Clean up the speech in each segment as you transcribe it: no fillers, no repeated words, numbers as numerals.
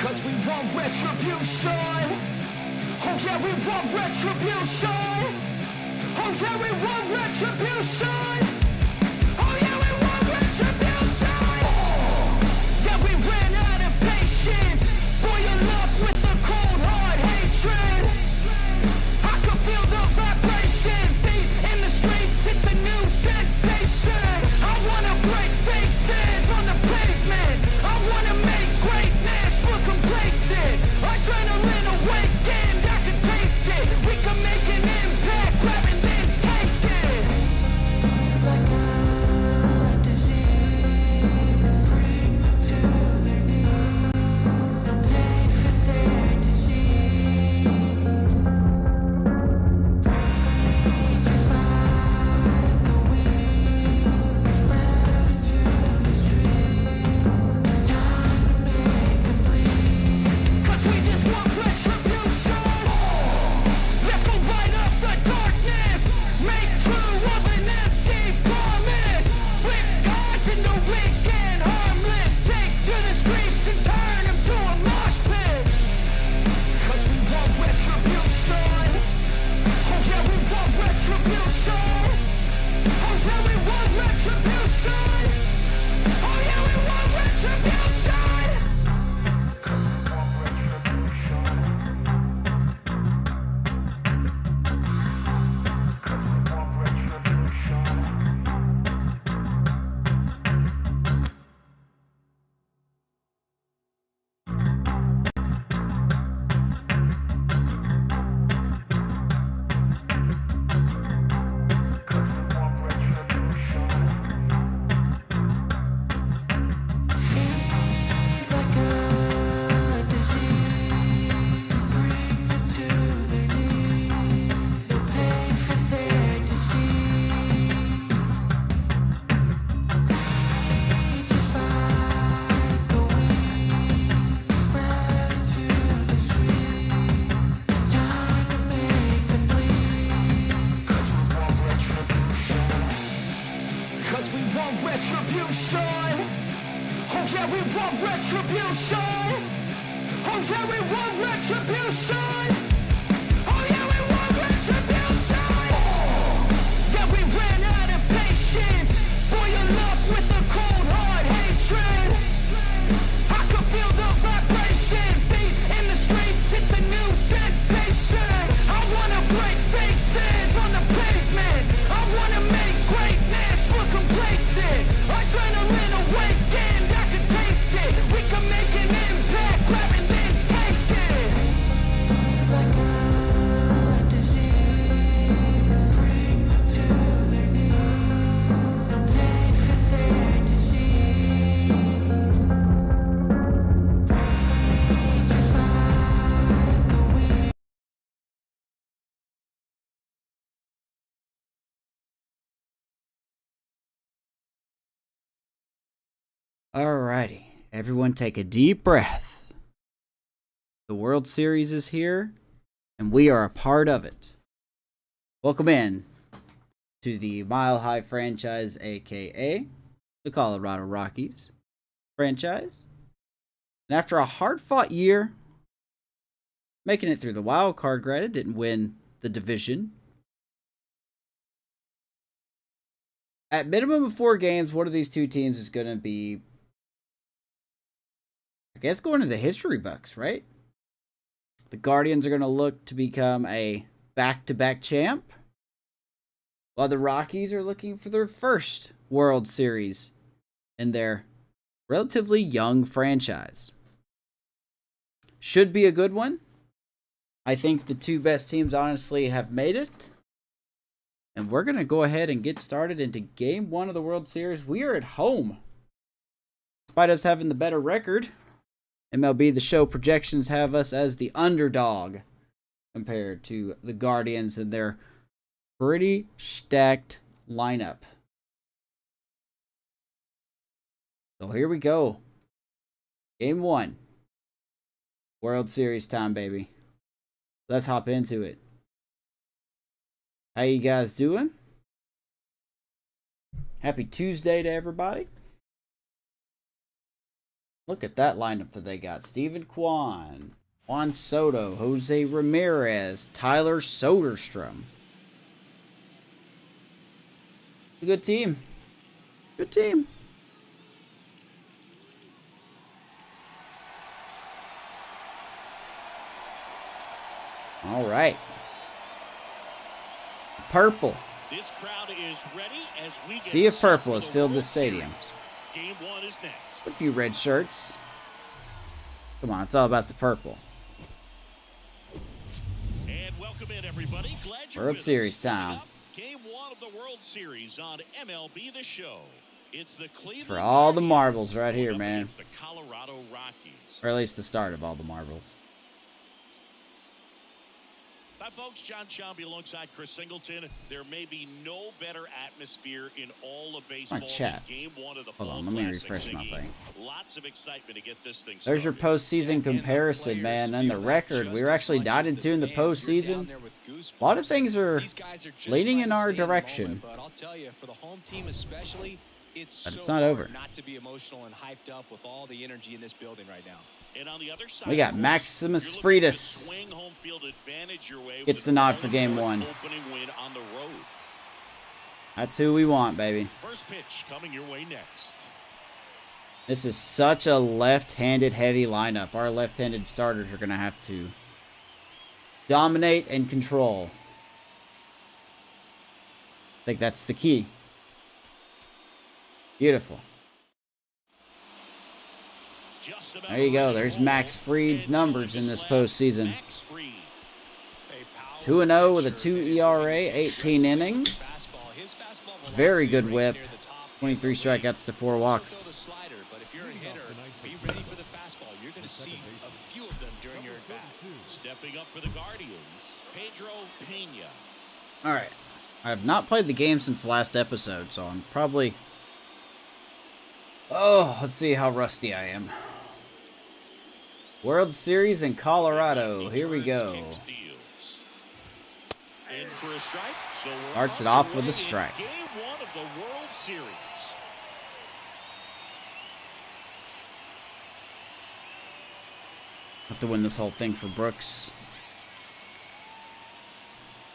Cause we want retribution. Oh yeah, we want retribution. Oh yeah, we want retribution. Oh yeah, we want retribution. Yeah, we ran out of patience. Boil up with the cold hard hatred. I can feel the vibration. Feet in the streets, it's a new sensation. I wanna break faces on the pavement. I wanna make greatness look complacent. Adrenaline awakened, I can taste it. We can make an impact, grab and then take it. Like a disease, bring them to their knees. No pain for their disease. Rage is like a weed, spread into the streets. It's time to make them bleed. Cause we just want retribution. Let's go light up the darkness. Make true of an empty promise. Flip gods into weak and harmless. Take to the streets and turn them to a mosh pit. Cause we want retribution. Oh yeah, we want retribution. Oh yeah, we want retribution. Oh yeah, we want retribution. Like a disease, bring them to their knees. No pain for their disease. Rage is like a weed, spread into the streets. It's time to make them bleed. Cause we want retribution. Cause we want retribution. Oh yeah, we want retribution. Oh yeah, we want retribution. Oh yeah, we want retribution. Yeah, we ran out of patience. Boil up with the cold hard hatred. I can feel the vibration. Feet in the streets, it's a new sensation. I wanna break faces on the pavement. I wanna make greatness look complacent. Adrenaline awakened, I can taste it. We can make an impact, grab and then take it. Like a disease, bring them to their knees. No pain for their disease. Rage is like a weed. Alrighty, everyone take a deep breath. The World Series is here, and we are a part of it. Welcome in to the Mile High franchise, aka the Colorado Rockies franchise. And after a hard-fought year, making it through the wild card, granted, didn't win the division. At minimum of 4 games, one of these two teams is going to be, I guess, going to the history books, right? The Guardians are going to look to become a back-to-back champ, while the Rockies are looking for their first World Series in their relatively young franchise. Should be a good one. I think the two best teams, honestly, have made it. And we're going to go ahead and get started into Game 1 of the World Series. We are at home. Despite us having the better record, MLB The Show projections have us as the underdog compared to the Guardians and their pretty stacked lineup. So here we go. Game 1. World Series time, baby. Let's hop into it. How you guys doing? Happy Tuesday to everybody. Look at that lineup that they got. Steven Kwan, Juan Soto, Jose Ramirez, Tyler Soderstrom. A good team. Good team. All right. Purple. This crowd is ready as we Sea of purple has filled the stadium. Game 1 is next. A few red shirts. Come on, it's all about the purple. And welcome in, everybody. Glad you're World with Series us. time. Game 1 of the World Series on MLB The Show. It's the Cleveland For all the Guardians marbles right going here, up man. against the Colorado Rockies. Or at least the start of all the marbles. Hi, folks. John Shambi alongside Chris Singleton. There may be no better atmosphere in all of baseball than chat. Game 1 of the Hold Fall on, let me Classic, refresh my Ziggy. thing. Lots of excitement to get this thing started. There's your postseason comparison, man, and the record. We were actually 9-2 in the postseason. A lot of things are leading in our direction. But I'll tell you, for the home team especially, But it's it's so not over. hard not to be emotional and hyped up with all the energy in this building right now. And on the other side, We got of course, Maximus you're looking to Freitas. swing home field advantage your way Gets with the a nod for game 1. opening win on the road. That's who we want, baby. First pitch coming your way next. This is such a left-handed heavy lineup. Our left-handed starters are going to have to dominate and control. I think that's the key. Beautiful. Just about There you go. ready to There's roll. Max Fried's And numbers joining in us this last, postseason. Max Fried. 2-0 with a 2 ERA, 18 innings. Very good whip. 23 strikeouts to 4 walks. But if you're a hitter, be ready for the fastball. You're going to see a few of them during your at-bat. Stepping up for the Guardians, Pedro Pena. All right. I have not played the game since the last episode, so I'm probably... Oh, let's see how rusty I am. World Series in Colorado. Here we go. Kicks, deals. In for a strike. So we're Starts it off with underway a strike. in Game 1 of the World Series. Have to win this whole thing for Brooks.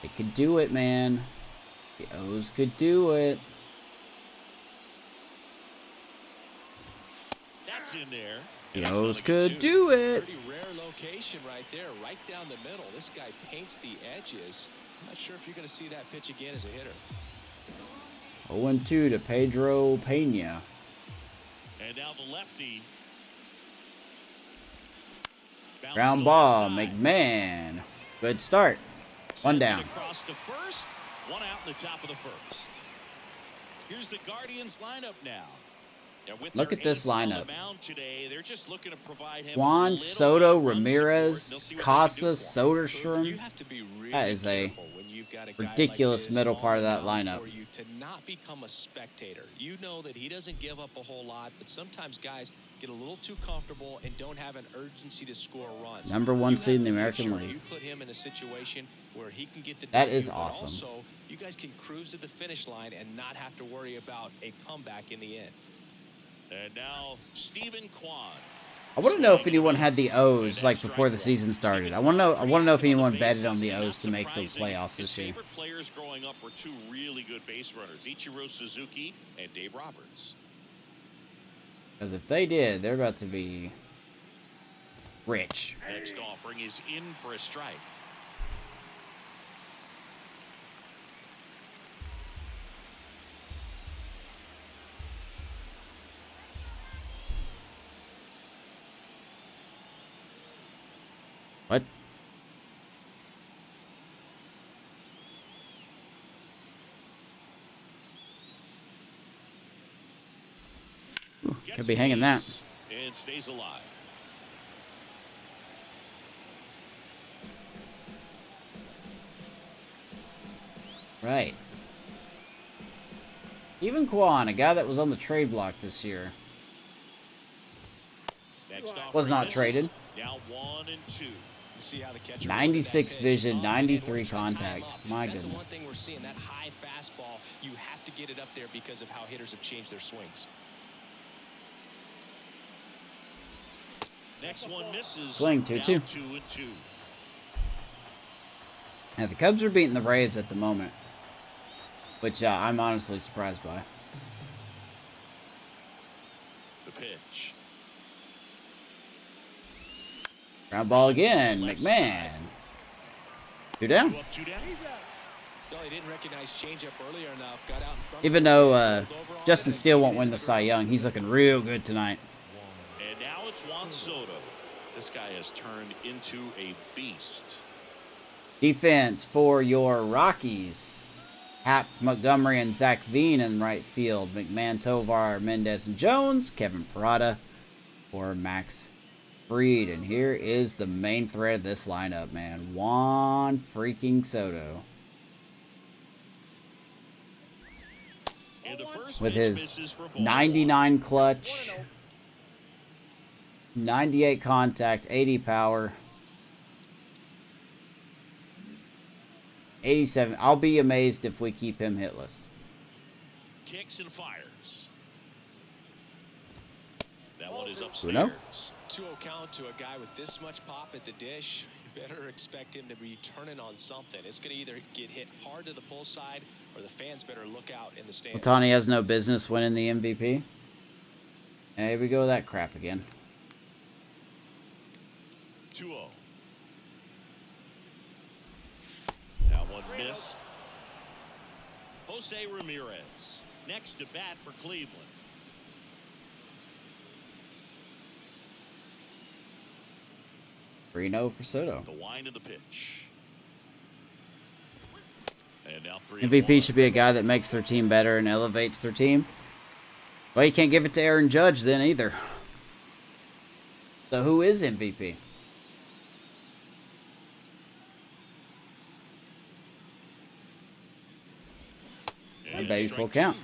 They could do it, man. The O's could do it. That's in there. The And O's that's could another do it. Pretty rare location right there, right down the middle. This guy paints the edges. I'm not sure if you're going to see that pitch again as a hitter. 0-2 to Pedro Pena. And now the lefty. Bounces Ground it ball, onside. McMahon. Good start. One Sends it down. across to first. One out in the top of the first. Here's the Guardians lineup now. And with Look their at this ace on the lineup. mound today, they're just looking to provide him a Juan little Soto, bit of run Ramirez, support. They'll see what they can do Casa, for him. You Soderstrom. have to be really That is a careful when you've got a guy ridiculous like this middle on part of the that mound lineup. for you to not become a spectator. You know that he doesn't give up a whole lot, but sometimes guys get a little too comfortable and don't have an urgency to score runs. Number 1 You seed in have the to make American sure League. You put him in a situation where he can get the That W, is but awesome. Also, you guys can cruise to the finish line and not have to worry about a comeback in the end. And now Steven Kwan. I want to know if anyone had the O's like before the season started. I want to know if anyone betted on the O's to make the playoffs this year. His favorite players growing up were two really good base runners, Ichiro Suzuki and Dave Roberts. Because if they did, they're about to be rich. Next offering is in for a strike. What? Ooh, could be hanging that. And stays alive. Right. Even Kwan, a guy that was on the trade block this year. Next Was offering not misses. traded. Now 1 and 2. See how the catcher 96 looked at that pitch. vision, Oh, 93 man, shut time contact. up. My That's the goodness. one thing we're seeing, that high fastball. You have to get it up there because of how hitters have changed their swings. Next one misses. Swing, Down 2-2. 2-2. Now, the Cubs are beating the Braves at the moment, which I'm honestly surprised by. The pitch. Ground ball again, McMahon. 2 down. 2 up, 2 down. No, he didn't recognize changeup earlier enough. Got out in front. Even though Justin Steele won't win the Cy Young, he's looking real good tonight. And now it's Juan Soto. This guy has turned into a beast. Defense for your Rockies. Hap, Montgomery, and Zach Veen in right field. McMahon, Tovar, Mendez, and Jones. Kevin Parada for Max Fried. And here is the main thread of this lineup, man. Juan freaking Soto. And the first With pitch his misses for ball 99 clutch, 98 contact, 80 power, 87. I'll be amazed if we keep him hitless. kicks and fires. That one is Bruno? upstairs. 2-0 count to a guy with this much pop at the dish. You better expect him to be turning on something. It's going to either get hit hard to the pull side, or the fans better look out in the stands. Ohtani has no business winning the MVP. And here we go with that crap again. 2-0. That one missed. Jose Ramirez next to bat for Cleveland. 3-0 for Soto. The wind of the pitch. And now 3-1. MVP should be a guy that makes their team better and elevates their team. Well, you can't give it to Aaron Judge then either. So who is MVP? And baby, strike full count. 2.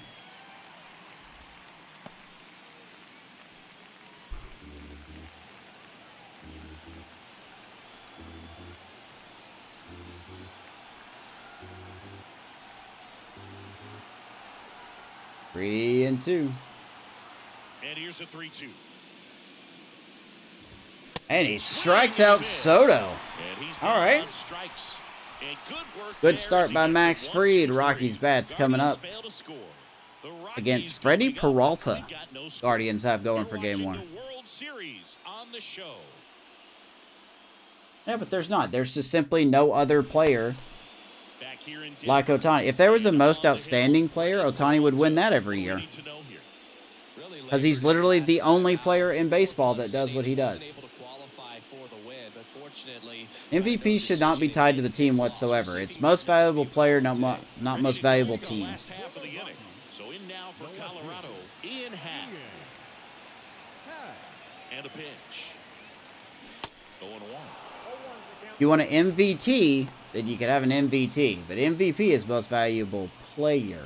Three and 2. And here's a 3-2. And he strikes out Soto. And he's All right. on strikes. And good work Good there start as he by gets Max it 1-2-3. Fried. Rockies bats coming up Guardians fail to score. The Rockies against Freddie coming up. Peralta. We've got no score. Guardians have going You're for game watching 1. the World Series on the show. Yeah, but there's not. There's just simply no other player Back here in Denver. like Ohtani. If there was a most outstanding player, Ohtani would win that every year. Need to know here. Really late Because he's for literally his the last only time player out. in baseball that does what he Wasn't does. able to qualify for the win, but fortunately, MVP should not be tied to the team whatsoever. It's most valuable player, not most valuable The team. last half of the inning. So in now for Colorado, Ian Happ. And a pitch. 0-1. If you want an MVT, then you could have an MVT. But MVP is most valuable player.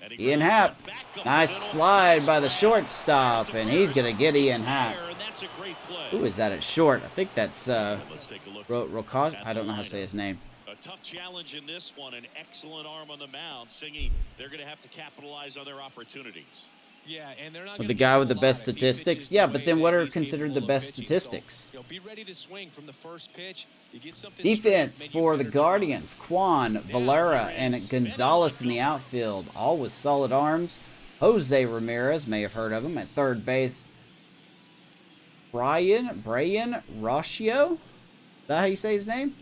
And he Ian brings Happ. it back up the Nice middle. slide by the shortstop, and he's going to get Ian Happ. And that's a great play. Who is that at short? I think that's Let's take a look. Rockies. at I don't the know how to say lineup. his name. A tough challenge in this one. An excellent arm on the mound. Singing, they're going to have to capitalize on their opportunities. Yeah, and they're not With gonna the get guy a with the whole best lot if he statistics? pitches the Yeah, way but then that what are he's considered capable the of best pitching. statistics? So, be ready to swing from the first pitch. You get something Defense straight, for maybe the a better turn. Guardians. Quan, Valera, and Gonzalez in the outfield. All with solid arms. Jose Ramirez, may have heard of him, at third base. Brian Rocio? Is that how you say his name?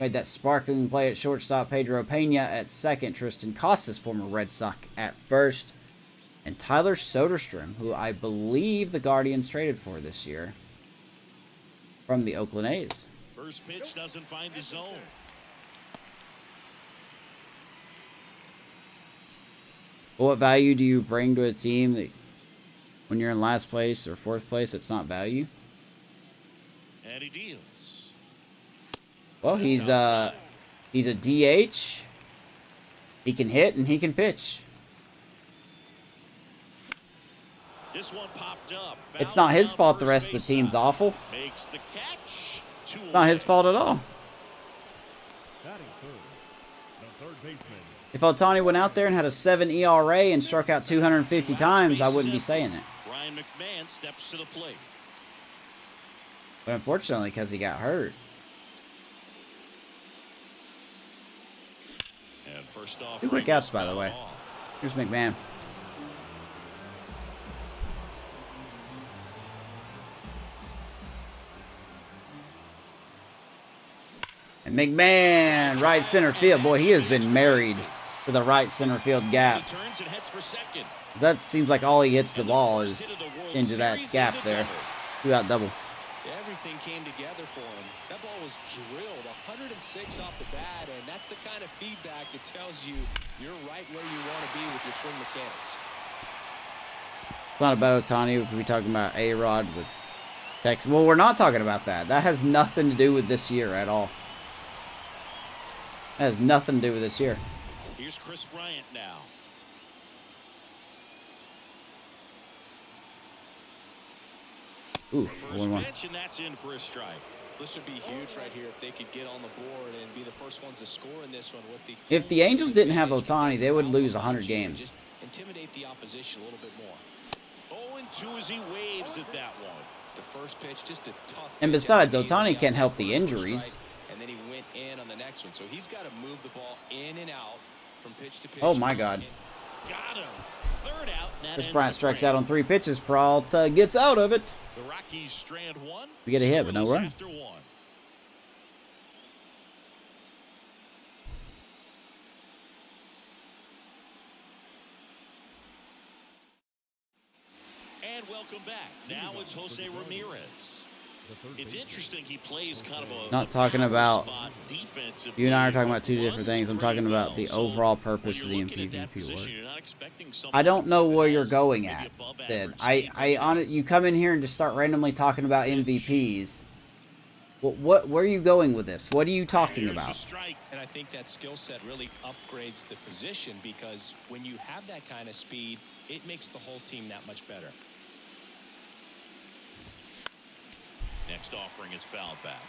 Made that sparkling play at shortstop. Pedro Pena at second. Tristan Casas, former Red Sox, at first. And Tyler Soderstrom, who I believe the Guardians traded for this year, from the Oakland A's. First pitch doesn't find the zone. Well, what value do you bring to a team that, when you're in last place or fourth place, that's not value? And he deals. Well, he's a DH. He can hit and he can pitch. This one popped up. It's not his Fouled fault down the rest of the first team's base side. awful. Makes the catch. It's not his fault at all. Batting third, the third baseman, If Ohtani went out there and had a 7 ERA and struck out 250 times, I wouldn't be saying it. Ryan McMahon steps to the plate. But unfortunately, because he got hurt. And first off, 2 quick outs, by the way. Here's McMahon. And McMahon, right center field. Boy, he has been married to the right center field gap. He turns and heads for second. That seems like all he hits the ball is into that gap there. 2-out double. Everything came together for him. That ball was drilled 106 off the bat, and that's the kind of feedback that tells you you're right where you want to be with your swing mechanics. It's not about Ohtani. We could be talking about A-Rod with Texas. Well, we're not talking about that. That has nothing to do with this year at all. That has nothing to do with this year. Here's Chris Bryant now. Ooh, First 1-1. pitch, and that's in for a strike. This would be huge right here if they could get on the board and be the first ones to score in this one. With the If the Angels didn't have Ohtani, they would lose 100 games. Just intimidate the opposition a little bit more. 0-2 as he waves at that one. The first pitch, just a tough. And pitch besides, out the Ohtani easy can't help outside the corner for a injuries. strike, and then he went in on the next one, so he's got to move the ball in and out from pitch to pitch. Oh, my God. Got him. Third out. and that Chris ends Bryant the strikes frame. out on 3 pitches. Peralta gets out of it. The Rockies strand one. We get a hit, but no Scoreless run. after one. And welcome back. Now it's Jose Ramirez. It's interesting he plays kind of a Not talking power about- spot defensive. You and I are play. talking about 2 different things. I'm Runs talking pretty about the well. So overall purpose of when the you're looking at that MVP position, award. you're not expecting something I don't know where that you're has going maybe at, above Sid. average You come in here and just start randomly talking about MVPs. Where are you going with this? What are you talking Here's the about? strike. And I think that skill set really upgrades the position because when you have that kind of speed, it makes the whole team that much better. Next offering is fouled back.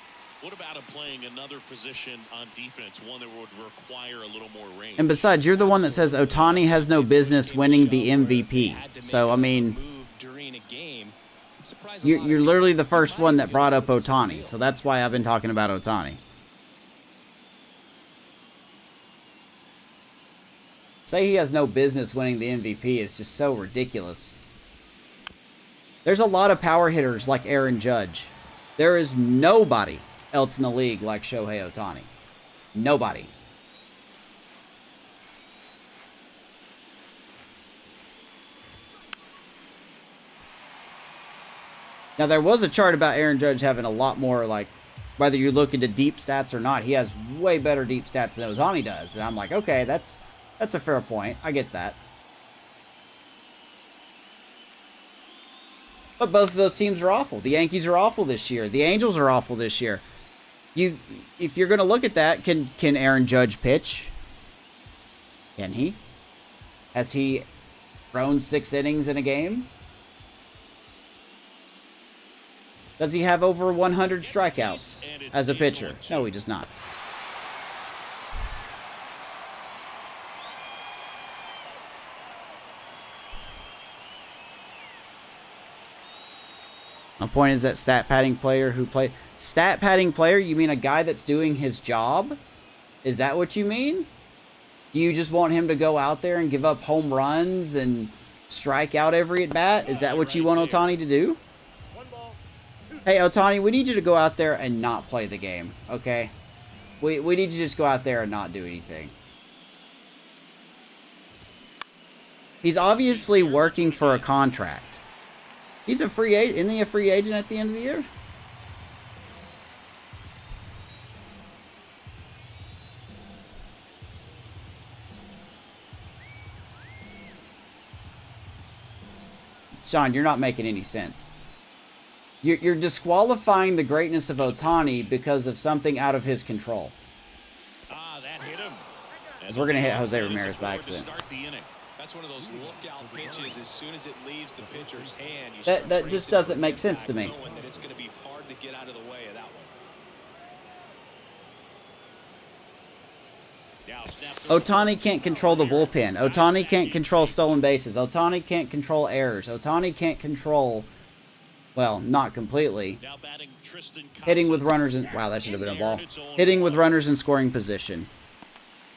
What about him playing another position on defense, one that would require a little more range? And besides, you're the one that says Ohtani has no business winning the MVP. So, I mean, you're literally the first one that brought up Ohtani. So that's why I've been talking about Ohtani. Say he has no business winning the MVP is just so ridiculous. There's a lot of power hitters like Aaron Judge. There is nobody else in the league like Shohei Ohtani. Nobody. Now, there was a chart about Aaron Judge having a lot more, like, whether you look into deep stats or not, he has way better deep stats than Ohtani does. And I'm like, okay, that's a fair point. I get that. But both of those teams are awful. The Yankees are awful this year. The Angels are awful this year. If you're going to look at that, can Aaron Judge pitch? Can he? Has he thrown 6 innings in a game? Does he have over 100 strikeouts as a pitcher? No, he does not. My point is that stat padding player who play stat padding player, you mean a guy that's doing his job? Is that what you mean? You just want him to go out there and give up home runs and strike out every at bat? Is that what you want Ohtani to do? Hey Ohtani, we need you to go out there and not play the game, okay? We need you to just go out there and not do anything. He's obviously working for a contract. He's a free agent. Isn't he a free agent at the end of the year? Sean, you're not making any sense. You're disqualifying the greatness of Ohtani because of something out of his control. That hit him. Because we're going to hit Jose Ramirez by To accident. start the inning. That's one of those lookout pitches. As soon as it leaves the pitcher's hand, you That start just bracing doesn't for make sense to impact, me. knowing that it's going to be hard to get out of the way of that one. Now snap the Ohtani can't control the bullpen. Ohtani can't control stolen bases. Ohtani can't control errors. Ohtani can't control, well, not completely, Now batting Tristan hitting with Casas. runners in, wow, that should have been a ball. Hitting with runners in scoring position.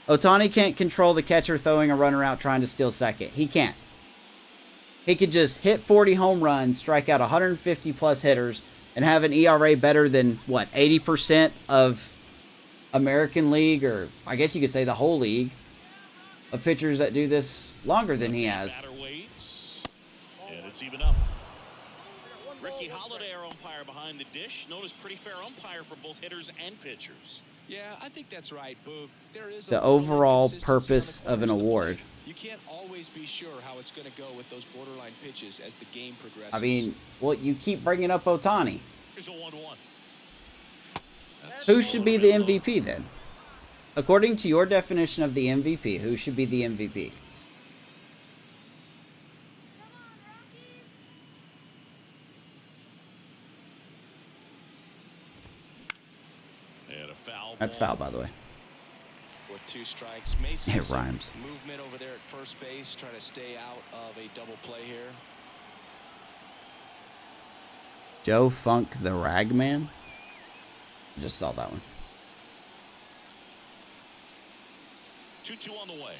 Ohtani can't control the catcher throwing a runner out trying to steal second. He can't. He could just hit 40 home runs, strike out 150 plus hitters, and have an ERA better than, what, 80% of American League, or I guess you could say the whole league, of pitchers that do this longer than he has. Batter waits, and it's even up. Ricky Holiday, our umpire behind the dish, known as pretty fair umpire for both hitters and pitchers. Yeah, I think that's right, Boog. There is The a little overall inconsistency on the purpose of an corners the award. plate. You can't always be sure how it's going to go with those borderline pitches as the game progresses. I mean, well, you keep bringing up Ohtani. Here's a 1-1. Who should be the MVP then? According to your definition of the MVP, who should be the MVP? And a foul That's ball. foul, by the way. With 2 strikes, may see It some rhymes. movement over there at first base, trying to stay out of a double play here. Joe Funk the Ragman? Just saw that one. 2-2 on the way.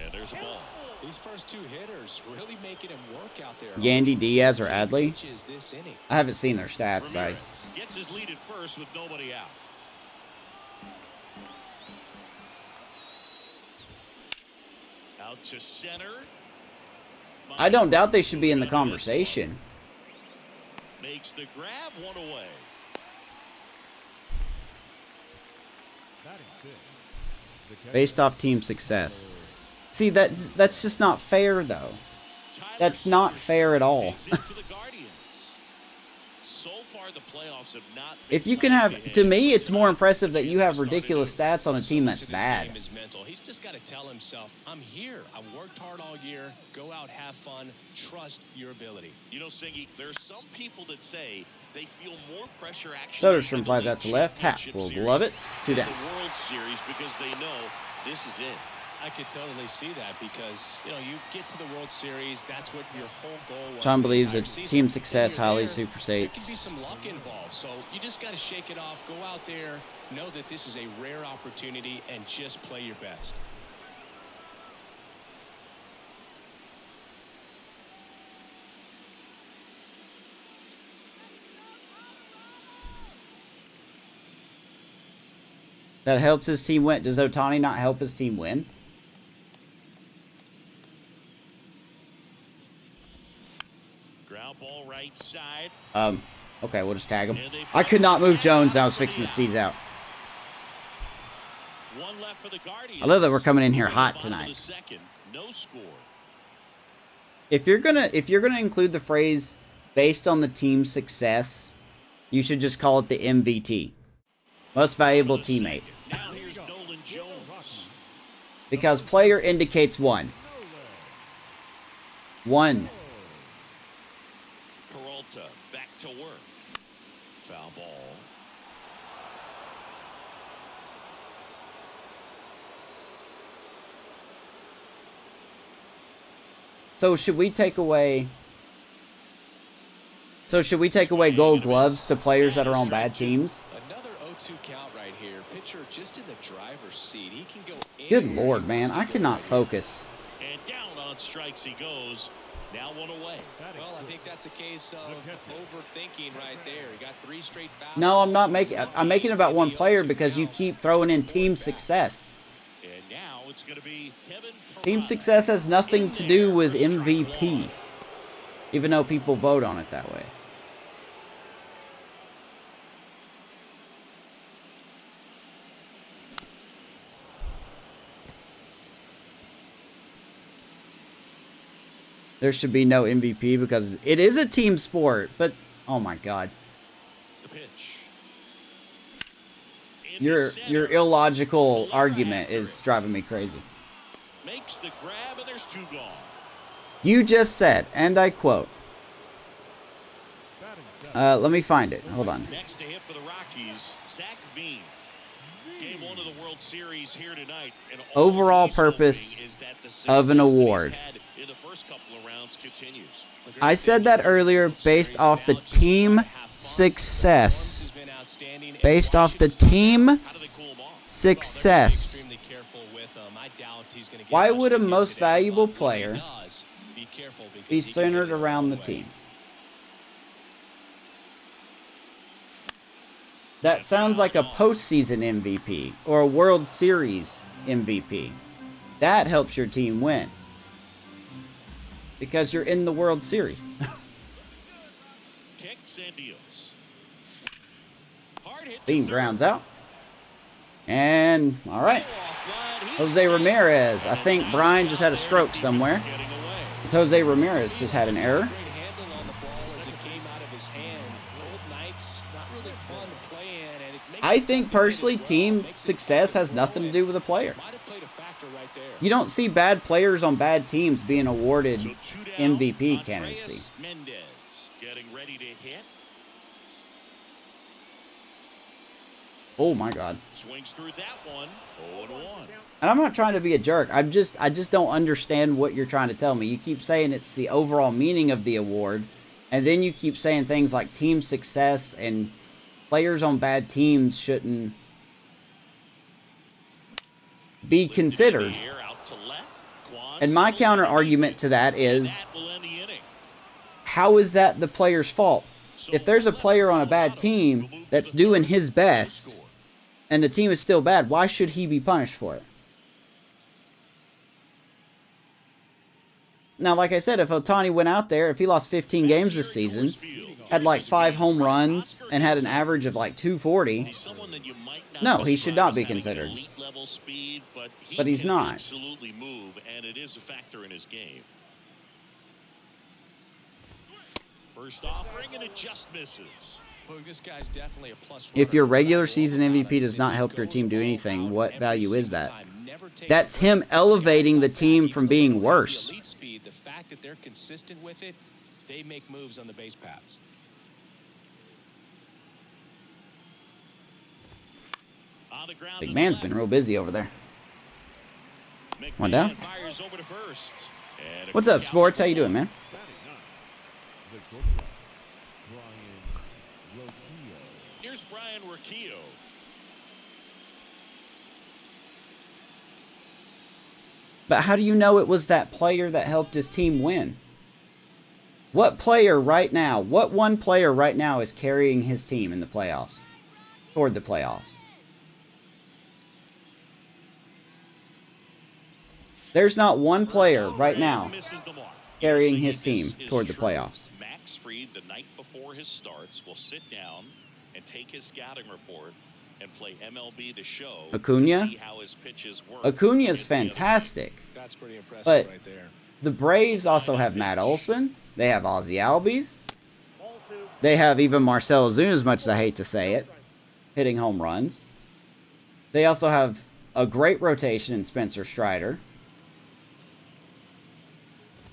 And there's a ball. These first 2 hitters really making him work out there. Yandy Diaz or Adley? Pitches this inning. I haven't seen their stats. Ramirez gets his lead at first with nobody out. Out to center. I don't doubt they should be in the conversation. Makes the grab, 1 away. Based off team success. See, that's just not fair, though. That's not fair at all. Digs in for the Guardians. So far, the playoffs have not been If you can fun have, to to hit. me, it's more impressive that you have ridiculous stats on a team that's This bad. game is mental. He's just got to tell himself, I'm here. I worked hard all year. Go out, have fun. Trust your ability. You know, Singy, there's some people that say they feel more pressure actually. Soderstrom in the flies league out to left. Hap championship will series glove it. 2 than down. The World Series, because they know this is it. I could totally see that because, you know, you get to the World Series, that's what your whole goal was. Tom the believes entire that season. team Then success you're highly there, there can be superstates. some luck involved, so you just got to shake it off, go out there, know that this is a rare opportunity, and just play your best. That helps his team win. Does Ohtani not help his team win? Ground ball right side. Okay, we'll just tag him. I could not move Jones, and I was fixing to seize out. One left for the Guardians. I love that we're coming in here hot Bottom of the tonight. second. No score. If you're gonna include the phrase based on the team's success, you should just call it the MVT. Most valuable teammate. Now here's Nolan Jones. Because player indicates one. One. Peralta back to work. Foul ball. So should we take away gold gloves to players that are on bad teams? Another 0-2 count right here. Pitcher just in the driver's seat. He can go Good anywhere he lord, man. wants to I go cannot right here. focus. And down on strikes he goes. Now 1 away. Well, I think that's a case of overthinking right there. He got 3 straight fouls. No, I'm not making I'm making it about one player because you keep throwing in team success. And now it's going to be Kevin Team Peralta. success has nothing to do In with there for strike MVP. one. Even though people vote on it that way. There should be no MVP because it is a team sport, but oh my god. The pitch. In Your the center. illogical argument is driving me crazy. Makes the grab, and there's 2 gone. You just said, and I quote. Let me find it. Hold on. Next to hit for the Rockies, Zach Veen. Game one of the World Series here tonight. And Overall he's hoping purpose is that the of an success that he's award. had in the first couple of rounds continues. I said that earlier based off the team success. Based off the team How do they cool him off? success. Why would a most valuable player be centered around the team? That sounds like a postseason MVP or a World Series MVP. That helps your team win. Because you're in the World Series. Kicks and deals. Hard hit to Bean third. grounds out. And, all right. Jose Ramirez. I think Brian just had a stroke somewhere. Getting away. Jose Ramirez just had an error. Great handle on the ball as it came out of his hand. Old nights, not really fun to play in, and it makes I it think tough to hit personally, it well. team Makes it success tough has to nothing to win. do with the player. Might have played a factor right there. You don't see bad players on bad teams being awarded So two down, MVP Andreas candidacy. Mendez getting ready to hit. Oh my God. Swings through that one. 0-1. And I'm not trying to be a jerk. I just don't understand what you're trying to tell me. You keep saying it's the overall meaning of the award, and then you keep saying things like team success and players on bad teams shouldn't be considered. Lifted in the air, out to left. Quan And my settles counter underneath argument it. to that is, That will end the inning. how is that the player's fault? If there's a player on a bad team that's doing his best and the team is still bad, why should he be punished for it? Now, like I said, if Ohtani went out there, if he lost 15 games this season, had like 5 home runs, and had an average of like 240, He's someone that you might not no, he should describe not as be having considered. elite level speed, but But he's can not. absolutely move, and it is a factor in his game. First offering, and it just misses. Boog, this guy's definitely a plus If runner. your regular season MVP does not help your team do anything, what value is that? That's him elevating the team from being worse. Elite speed, the fact that they're consistent with it, they make moves on the base paths. On the ground Big to the man's left. been real busy over there. One McMahon down. fires over to first. And a What's up, quick out sports? How the you doing, ball. man? Here's Brian Rocchio. But how do you know it was that player that helped his team win? What player right now, what one player right now is carrying his team in the playoffs? Toward the playoffs? There's not one player right now Misses the mark. carrying Yes, his team this is toward the true. playoffs. Max Fried, the night before his starts, will sit down and take his scouting report and play MLB The Show Acuna? to see how his pitches work. Acuna's against the other team. fantastic. That's pretty impressive But right there. the Braves also have Matt Olson. They have Ozzy Albies. They have even Marcell Ozuna, as much as I hate to say it, hitting home runs. They also have a great rotation in Spencer Strider.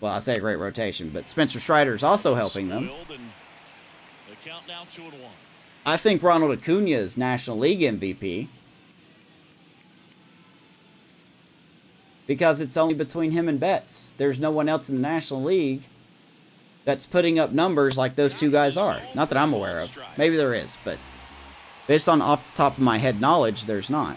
Well, I say a great rotation, but Spencer Strider is also helping them. Spoiled, and the count now 2-1. I think Ronald Acuna is National League MVP because it's only between him and Betts. There's no one else in the National League that's putting up numbers like those two guys are. Not that I'm aware of. Maybe there is, but based on off the top of my head knowledge, there's not.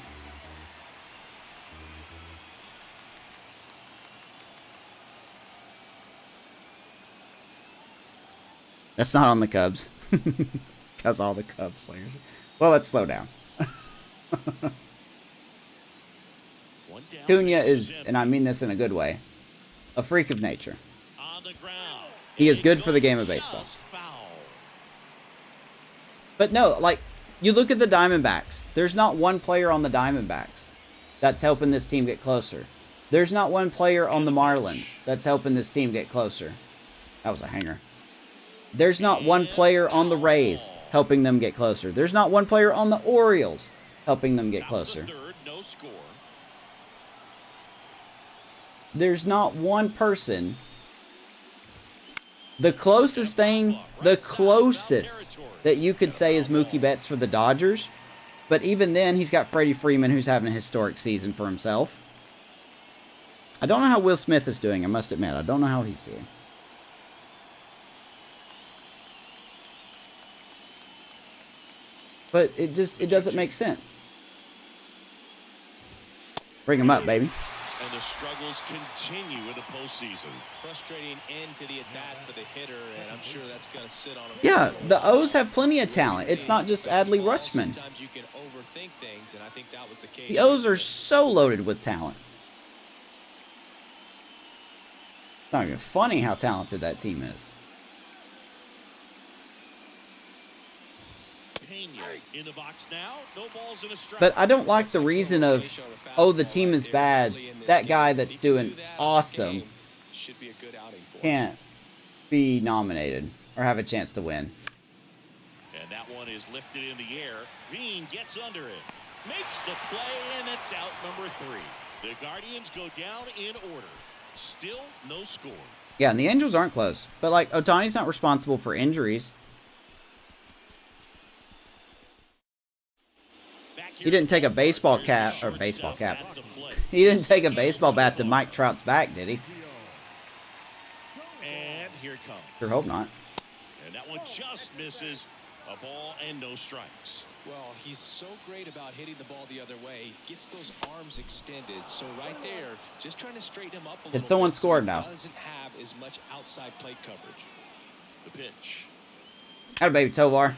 That's not on the Cubs. Because all the Cubs players. Well, let's slow down. One down, Acuna base is, empty. and I mean this in a good way, a freak of nature. On the ground. He is And good for the goes game of baseball. just foul. But no, like, you look at the Diamondbacks. There's not one player on the Diamondbacks that's helping this team get closer. There's not one player on the Marlins that's helping this team get closer. That was a hanger. There's not one player on the Rays helping them get closer. There's not one player on the Orioles helping them get Top of the closer. third, no score. There's not one person. The closest thing, the closest that you could say is Mookie Betts for the Dodgers But even then, he's got Freddie Freeman, who's having a historic season for himself. I don't know how Will Smith is doing, I must admit. I don't know how he's doing. But it doesn't make sense. Bring him up, baby. And the struggles continue in the postseason. Frustrating end to the at-bat for the hitter, and I'm sure that's going to sit on him. Yeah, the O's have plenty of talent. It's not just Adley Rutschman. Sometimes you can overthink things, and I think that was the case. The O's are so loaded with talent. It's not even funny how talented that team is. In the box now, no balls in a strike. But I don't like the reason of, oh, the team is bad. That guy that's doing awesome should be a good outing for him. can't be nominated or have a chance to win. And that one is lifted in the air. Veen gets under it. Makes the play, and it's out number 3. The Guardians go down in order. Still no score. Yeah, and the Angels aren't close. But, like, Ohtani's not responsible for injuries. He didn't take a baseball cap, or baseball cap. He didn't take a baseball bat to Mike Trout's back, did he? And here it comes. Sure hope not. And that one just misses. A ball and no strikes. Well, he's so great about hitting the ball the other way. He gets those arms extended. So right there, just trying to straighten him up a little bit. Someone scored now? Doesn't have as much outside plate coverage. The pitch. Atta baby, Tovar.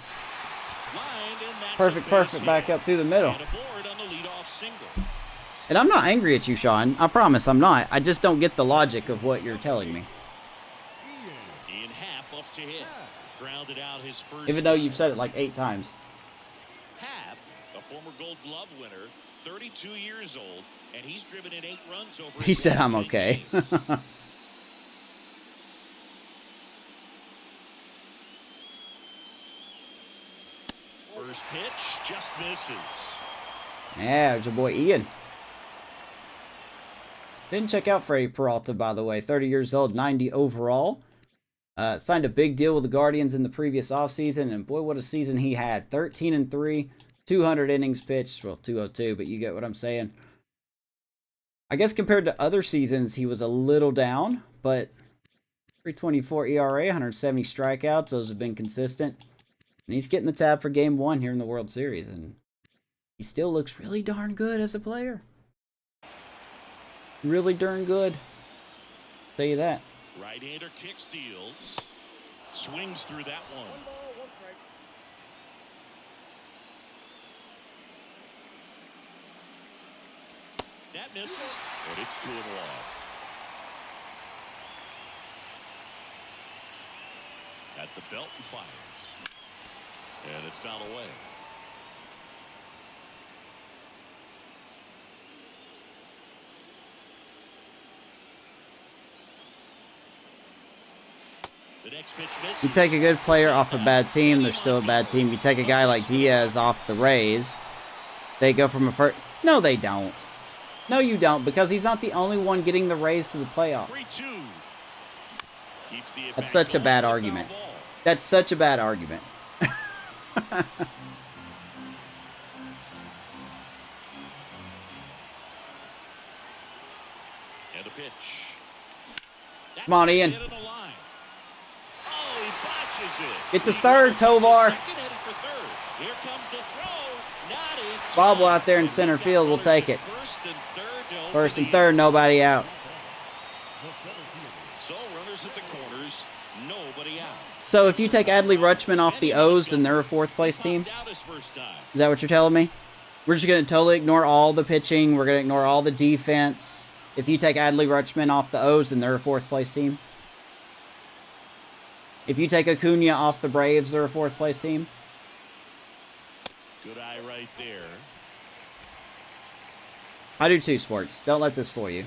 Lined, and that's Perfect, a base perfect. hit. Back up through the middle. And aboard on the leadoff single. And I'm not angry at you, Sean. I promise I'm not. I just don't get the logic of what you're telling me. In half up to hit. Grounded out his first. Even though you've said it like 8 times. Hap, a former Gold Glove winner, 32 years old, and he's driven in 8 runs over. He his said last I'm 10 okay. games. First pitch just misses. Yeah, there's your boy Ian. Didn't check out Freddie Peralta, by the way. 30 years old, 90 overall. Signed a big deal with the Guardians in the previous offseason, and boy, what a season he had. 13-3, 200 innings pitched. Well, 202, but you get what I'm saying. I guess compared to other seasons, he was a little down, but 3.24 ERA, 170 strikeouts. Those have been consistent. And he's getting the tab for Game 1 here in the World Series, and he still looks really darn good as a player. Really darn good. I'll tell you that. Right-hander kick steals. Swings through that one. That misses, but it's 2-1. At the belt and fires. And it's fouled away. The next pitch misses. You take a good player off a bad team, they're still a bad team. You take a guy like Diaz off the Rays, they go from a first. No, they don't. No, you don't, because he's not the only one getting the Rays to the playoff. 3-2. Keeps the That's such a bad argument. That's such a bad argument. And the pitch. Come on, Ian. Hit in the line. Oh, he botches it. Get the He third, goes to Tovar. second, headed for third. Here comes the throw. Not in time. Bobble out there in center field, we'll take it. First and third, nobody out. So runners at the corners, nobody out. So if you take Adley Rutschman off the O's, then they're a 4th place team? Popped out his first time. Is that what you're telling me? We're just going to totally ignore all the pitching. We're going to ignore all the defense. If you take Adley Rutschman off the O's, then they're a 4th place team. If you take Acuna off the Braves, they're a 4th place team. Good eye right there. I do too, sports. Don't let this fool you.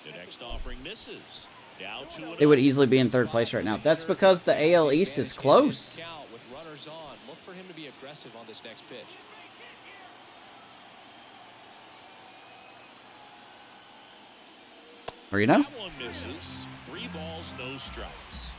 The next offering misses. Down 2-0. They would easily be in 3rd place right now. That's because the AL East is close. With runners on, look for him to be aggressive on this next pitch. Or you know? That one misses. 3 balls, no strikes.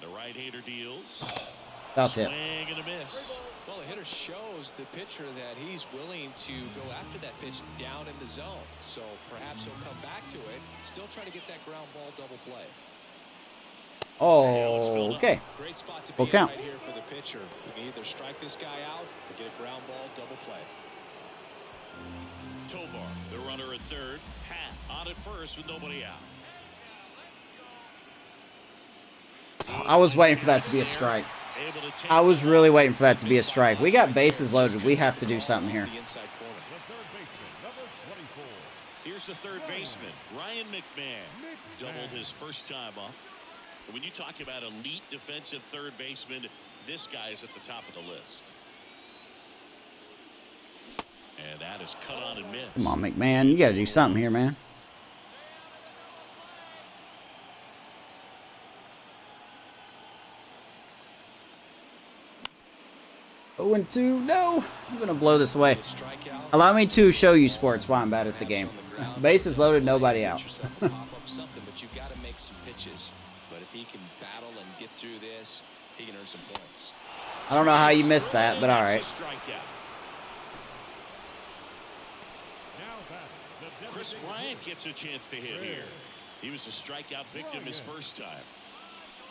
The right-hander deals. About it. Swing and a miss. Well, the hitter shows the pitcher that he's willing to go after that pitch down in the zone. So perhaps he'll come back to it. Still trying to get that ground ball double play. Oh, okay. Great spot to be Full in count. right here for the pitcher. You can either strike this guy out or get a ground ball double play. Tovar, the runner at third. Pat on at first with nobody out. I was waiting for that to be a strike. I was really waiting for that to be a strike. We got bases loaded. We have to do something here. The inside corner. Here's the third baseman, Ryan McMahon. Doubled his first time up. And when you talk about elite defensive third baseman, this guy is at the top of the list. And that is cut on and missed. Come on, McMahon. You got to do something here, man. Oh, and 2. No. I'm going to blow this away. Strikeout. Allow me to show you sports why I'm bad at the game. Bases loaded, nobody out. Pop up something, but you've got to make some pitches. But if he can battle and get through this, he can earn some points. I don't know how you missed that, but all right. Chris Bryant gets a chance to hit here. He was a strikeout victim his first time.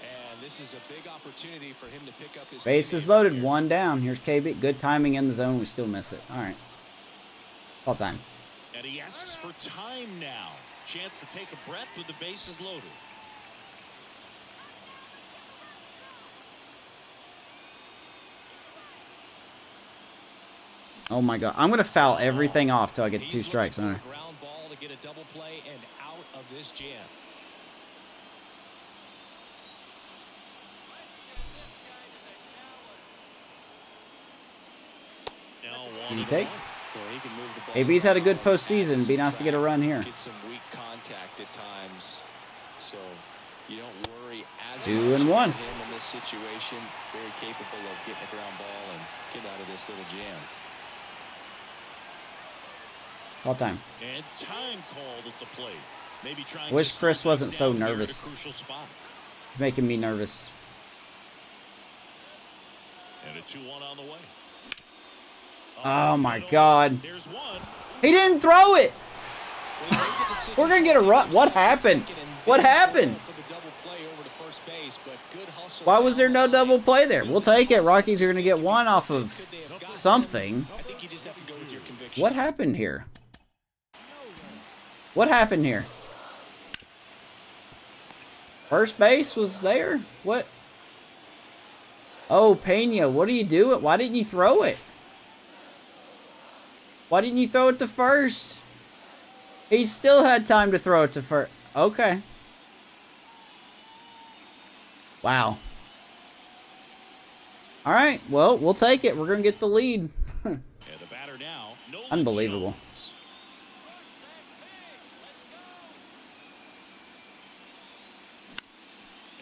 And this is a big opportunity for him to pick up his Bases loaded, 1 down. Here's KB. Good timing in the zone. We still miss it. All right. All time. And he asks for time now. Chance to take a breath with the bases loaded. Oh, my God. I'm going to foul everything off till I get 2 strikes. All right. Ground ball to get a double play and out of this jam. Can you take? Well, he can move the ball. AB's had a good postseason. Be nice to get a run here. Get some weak contact at times, so you don't worry as 2 much and 1. about him in this situation. Very capable of getting a ground ball and getting out of this little jam. All time. And time called at the plate. Maybe trying Wish to Chris slow wasn't things so down here at a nervous. crucial spot. Making me nervous. And a 2-1 on the way. Oh, my God. There's one. He didn't throw it. We're going to get a run. What happened? What happened? Why was there no double play there? We'll take it. Rockies are going to get 1 off of something. What happened here? What happened here? First base was there? What? Oh, Pena, what are you doing? Why didn't you throw it? Why didn't you throw it to first? He still had time to throw it to first. Okay. Wow. All right. Well, we'll take it. We're going to get the lead. And the batter now, Nolan Unbelievable. Jones.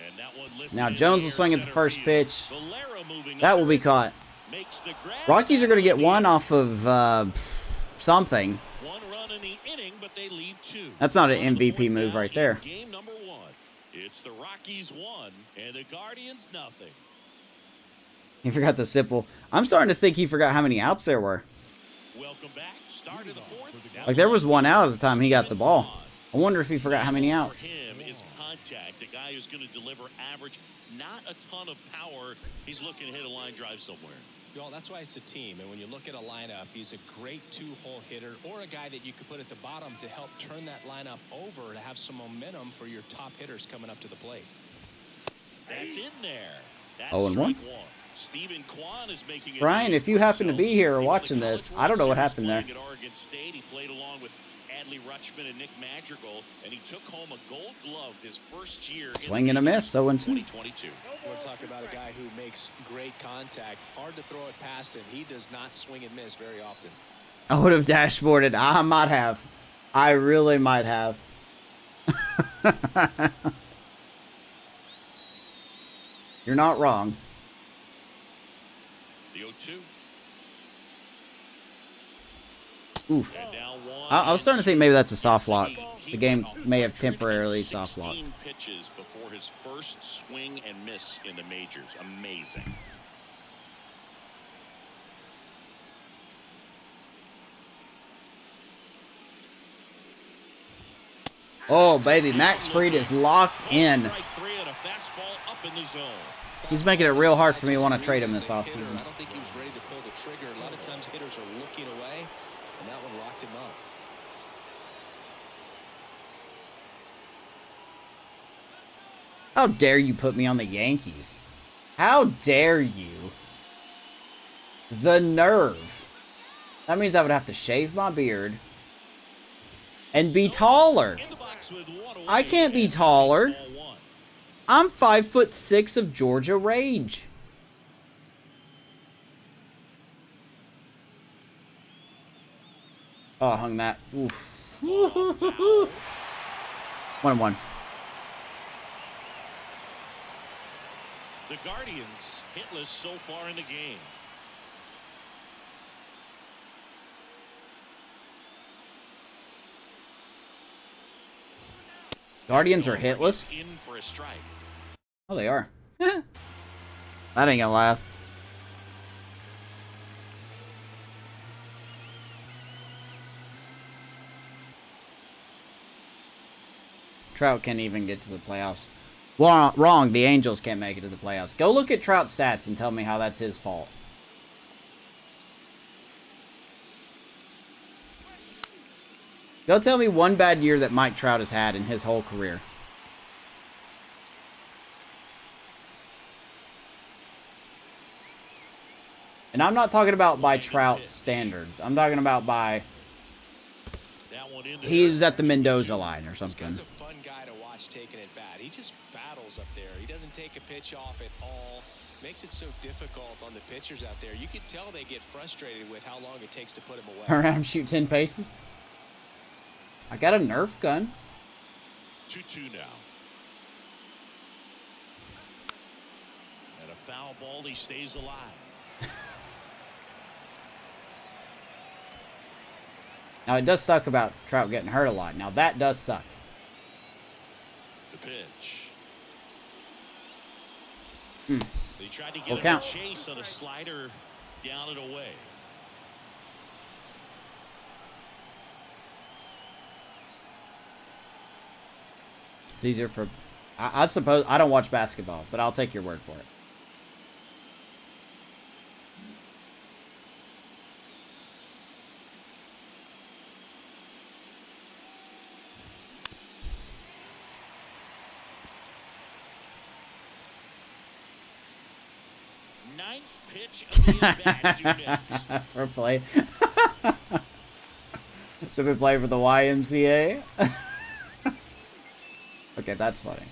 And that one lifted Now in Jones the will air, swing at the center first field. pitch. Valera moving That will under be it. caught. Makes the grab. Rockies are going to get 1 off of something. 1 run in the inning, but they leave 2. That's not an On the MVP point move now right in there. Game number 1. It's the Rockies 1 and the Guardians nothing. He forgot the simple. I'm starting to think he forgot how many outs there were. Welcome back. Start of the 4th. Like there was 1 out at the time he got the ball. I wonder if he forgot how many outs. For him is contact. A guy who's going to deliver average, not a ton of power. He's looking to hit a line drive somewhere. Well, that's why it's a team. And when you look at a lineup, he's a great 2-hole hitter or a guy that you could put at the bottom to help turn that lineup over to have some momentum for your top hitters coming up to the plate. That's in there. That's 0-1. strike 1. Stephen Kwan is making Brian, if you happen to be here or watching this, I don't know what happened there. At Oregon State, he played along with Adley Rutschman and Nick Madrigal, and he took home a Gold Glove his first year. Swing and a miss, 0-2. 2022. We're talking about a guy who makes great contact. Hard to throw it past him. He does not swing and miss very often. I would have dashboarded. I might have. I really might have. You're not wrong. The 0-2. Oof. And now 1 I was starting to think maybe that's a soft lock. The game may have temporarily soft locked. 16 pitches before his first swing and miss in the majors. Amazing. Oh, baby. Max Fried is locked in. Strike three and a fastball up in the zone. He's making it real hard for me to want to trade him this offseason. I don't think he was ready to pull the trigger. A lot of times hitters are looking away, and that one locked him up. How dare you put me on the Yankees? How dare you? The nerve. That means I would have to shave my beard and be taller. In the box with one away, I can't be and taller. ball one. I'm 5'6" of Georgia rage. Oh, I hung that. Oof. Ball foul. 1-1. The Guardians hitless so far in the game. Guardians are hitless? In for a strike. Oh, they are. That ain't gonna last. Trout can't even get to the playoffs. Well, wrong. The Angels can't make it to the playoffs. Go look at Trout's stats and tell me how that's his fault. Go tell me one bad year that Mike Trout has had in his whole career. And I'm not talking about by Trout standards. I'm talking about by That one into he there. was at the Mendoza line or This something. guy's a fun guy to watch taking it bat. He just battles up there. He doesn't take a pitch off at all. Makes it so difficult on the pitchers out there. You could tell they get frustrated with how long it takes to put him away. Around him, shoot 10 paces. I got a Nerf gun. 2-2 now. And a foul ball. He stays alive. Now, it does suck about Trout getting hurt a lot. Now, that does suck. The pitch. Hmm. They tried to get Full him count. to chase on a slider down and away. It's easier for... I suppose... I don't watch basketball, but I'll take your word for it. Ninth pitch of the at-bat due next. For play. Should we play for the YMCA? Okay, that's funny.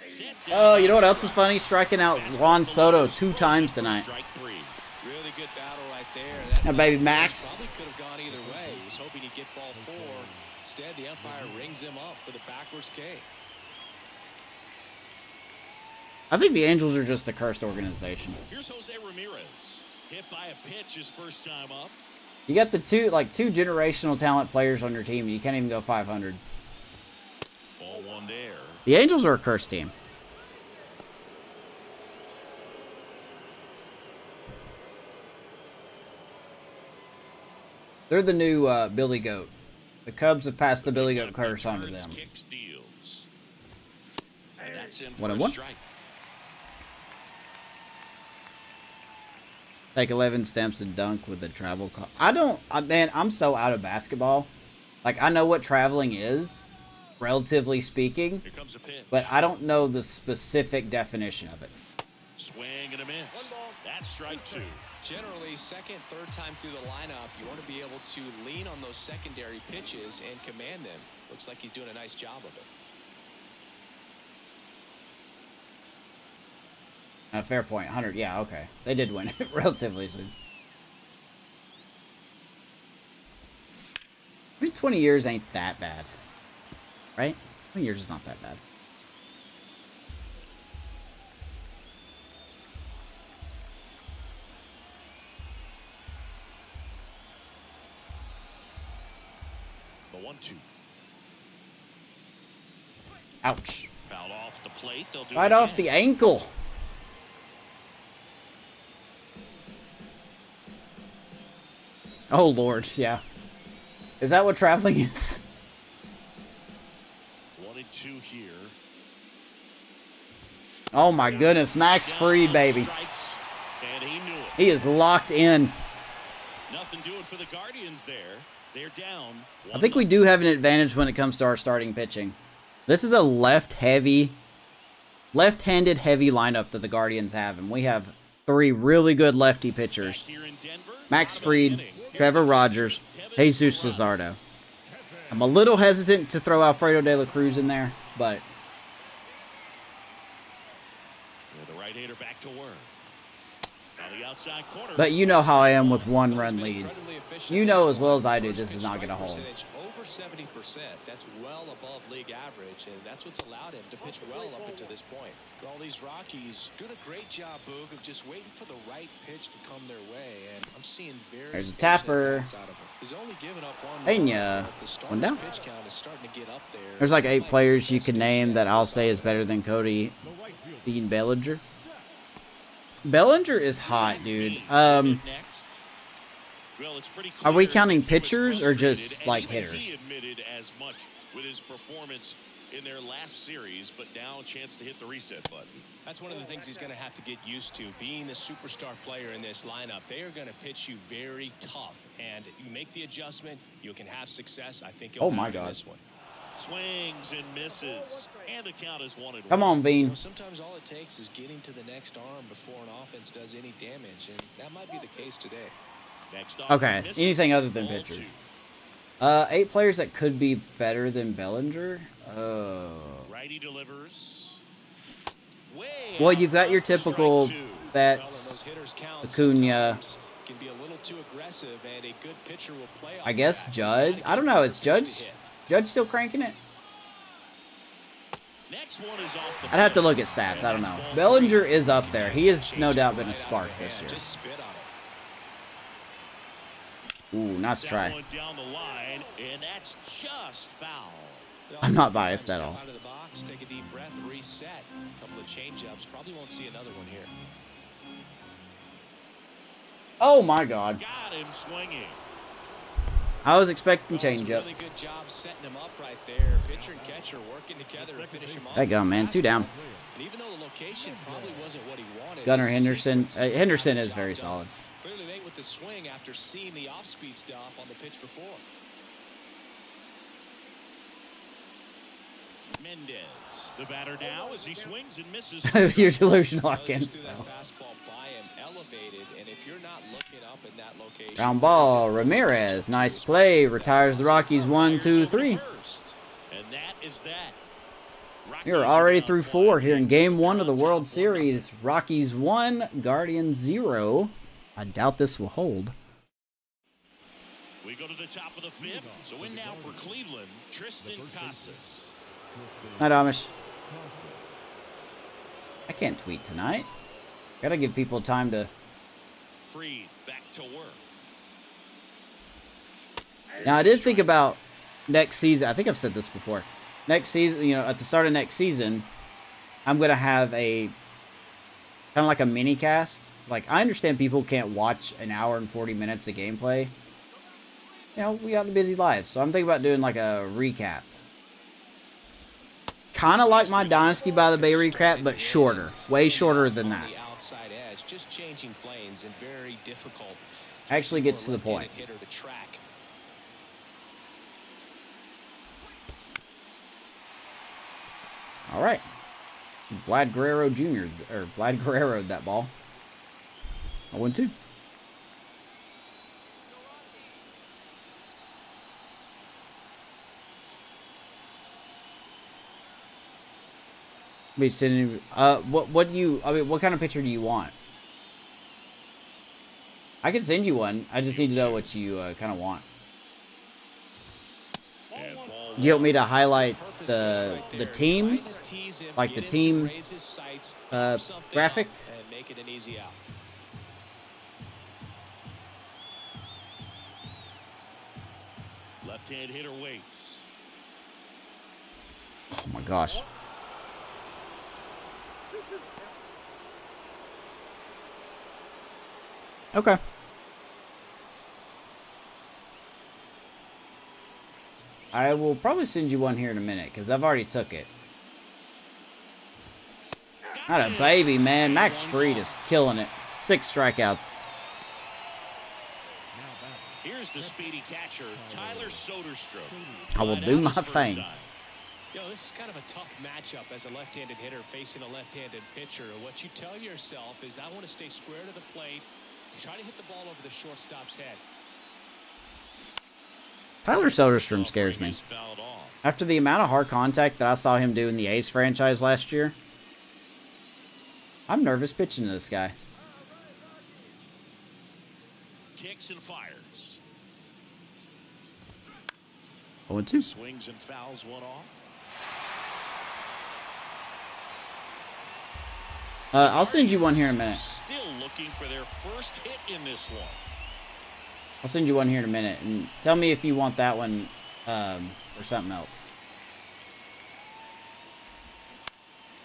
Set Oh, down. you know what else is funny? Striking out Juan Soto 2 times tonight. Strike three. Really good battle right there. Now, baby Max. Probably could have gone either way. He was hoping he'd get ball 4. Instead, the umpire rings him up for the backwards K. I think the Angels are just a cursed organization. Here's Jose Ramirez. Hit by a pitch his first time up. You got the two generational talent players on your team, and you can't even go 500. Ball one there. The Angels are a cursed team. They're the new Billy Goat. The Cubs have passed the Billy Goat curse onto them. Kick steals. And that's in 1 and for a 1. strike. Take 11 steps and dunk with the travel call. Man, I'm so out of basketball. Like, I know what traveling is, relatively speaking, Here comes a pitch. but I don't know the specific definition of it. Swing and a miss. That's strike 2. Generally, second, third time through the lineup, you want to be able to lean on those secondary pitches and command them. Looks like he's doing a nice job of it. Fair point. 100. Yeah, okay. They did win it relatively soon. I mean, 20 years ain't that bad. Right? 20 years is not that bad. 2. Ouch. Foul off the plate. They'll do Right it off again. the ankle. Oh, Lord, yeah. Is that what traveling is? 1 and 2 here. Oh, my goodness. Max Fried, baby. Strikes, and he knew it. He is locked in. Nothing doing for the Guardians there. They're down. I think we do have an advantage when it comes to our starting pitching. This is a left-handed heavy lineup that the Guardians have, and we have 3 really good lefty pitchers. Here in Denver, Max Fried, Trevor Rogers, Jesus Luzardo. I'm a little hesitant to throw Alfredo De La Cruz in there, but the right-hander back to work. Now the outside corner. But you know how I am with one-run leads. You know as well as I do this is not going to hold. Over 70%. That's well above league average, and that's what's allowed him to pitch well up until this point. All these Rockies doing a great job, Boog, of just waiting for the right pitch to come their way, and I'm seeing very There's a decent tapper. at-bats out of him. He's only given up one Pena. run, but the starter's One down. pitch count is starting to get up there. There's like 8 players you can name that I'll say is better than Cody Bean Bellinger. Bellinger is hot, dude. Are we counting pitchers or just like hitters? He admitted as much with his performance in their last series, but now a chance to hit the reset button. That's one of the things he's going to have to get used to. Being the superstar player in this lineup, they are going to pitch you very tough. And you make the adjustment, you can have success. I think Oh you'll my have in God. this one. Swings and misses, and the count is 1-1. Come on, You Bean. know, sometimes all it takes is getting to the next arm before an offense does any damage, and that might be the case today. Next off, Okay, misses, anything other than ball pitchers. 2. 8 players that could be better than Bellinger. Oh. Righty delivers. Way Well, out you've got your for strike typical 2. Well, and bets. those hitters count Acuna. sometimes can be a little too aggressive, and a good pitcher will play off I guess that. He's Judge. gotta I don't get know. a Is pitch to Judge hit. still cranking it? Next one is off the I'd have to plate. look at stats. I don't And know. that's ball Bellinger 3. is up there. He has no doubt been a Right out spark of this hand. year. Just spit on it. Ooh, nice That try. one down the line, and that's just foul. I'm not biased at Step all. out of the box, take a deep breath, reset. A couple of change-ups. Probably won't see another one here. Oh my God. Got him swinging. I was expecting Well, that was change a up. really good job setting him up right there. Pitcher and catcher working together to finish him off. There you go, man. 2 down. And even though the location probably wasn't what he wanted, Gunnar his Henderson. sequence Henderson got the is very job done. solid. Clearly late with the swing after seeing the off-speed stuff on the pitch before. Mendez, the batter now as he swings and misses. You're delusional. I Well, can't just threw that spell. fastball by him, elevated, and if you're not looking up in that location, Ground ball. Ramirez. Nice play. Retires the Rockies 1, 2, 3. First. And that is that. You're already through 4 here in Game 1 of the World Series. Rockies 1, Guardians 0. I doubt this will hold. We go to the top of the 5th. So in now for Cleveland, Tristan Casas. Night, Amish. I can't tweet tonight. Gotta give people time to... Freed back to work. Now, I did think about next season. I think I've said this before. Next season, you know, at the start of next season, I'm going to have a... kind of like a mini cast. Like, I understand people can't watch an hour and 40 minutes of gameplay. You know, we got the busy lives. So I'm thinking about doing like a recap. Kind of like my Dynasty by the Bay recap, but shorter. Way shorter than that. On the outside edge, just changing planes and very difficult. Actually gets to the for a point. left-handed hitter to track. All right. Vlad Guerrero Jr. or Vlad Guerrero that ball. 0-2. Be sending. What do you? I mean, what kind of picture do you want? I can send you one. I just need to know what you kind of want. And ball Do you want me to highlight Purpose the right there. teams, Trying to tease him, like get the him to team, raise his sights, uh, pop something graphic? up, and make it an easy out. Left-hand hitter waits. Oh my gosh. Okay. I will probably send you one here in a minute because I've already took it. Not a baby, man. Max Fried is killing it. 6 strikeouts. Here's the speedy catcher, Tyler Soderstrom. I will do my thing. You know, this is kind of a tough matchup as a left-handed hitter facing a left-handed pitcher. What you tell yourself is, I want to stay square to the plate, try to hit the ball over the shortstop's head. Tyler Soderstrom scares me. After the amount of hard contact that I saw him do in the Ace franchise last year, I'm nervous pitching to this guy. Kicks and fires. 0-2. Swings and fouls one off. I'll send you one here in a minute. Still looking for their first hit in this one. I'll send you one here in a minute. And tell me if you want that one or something else.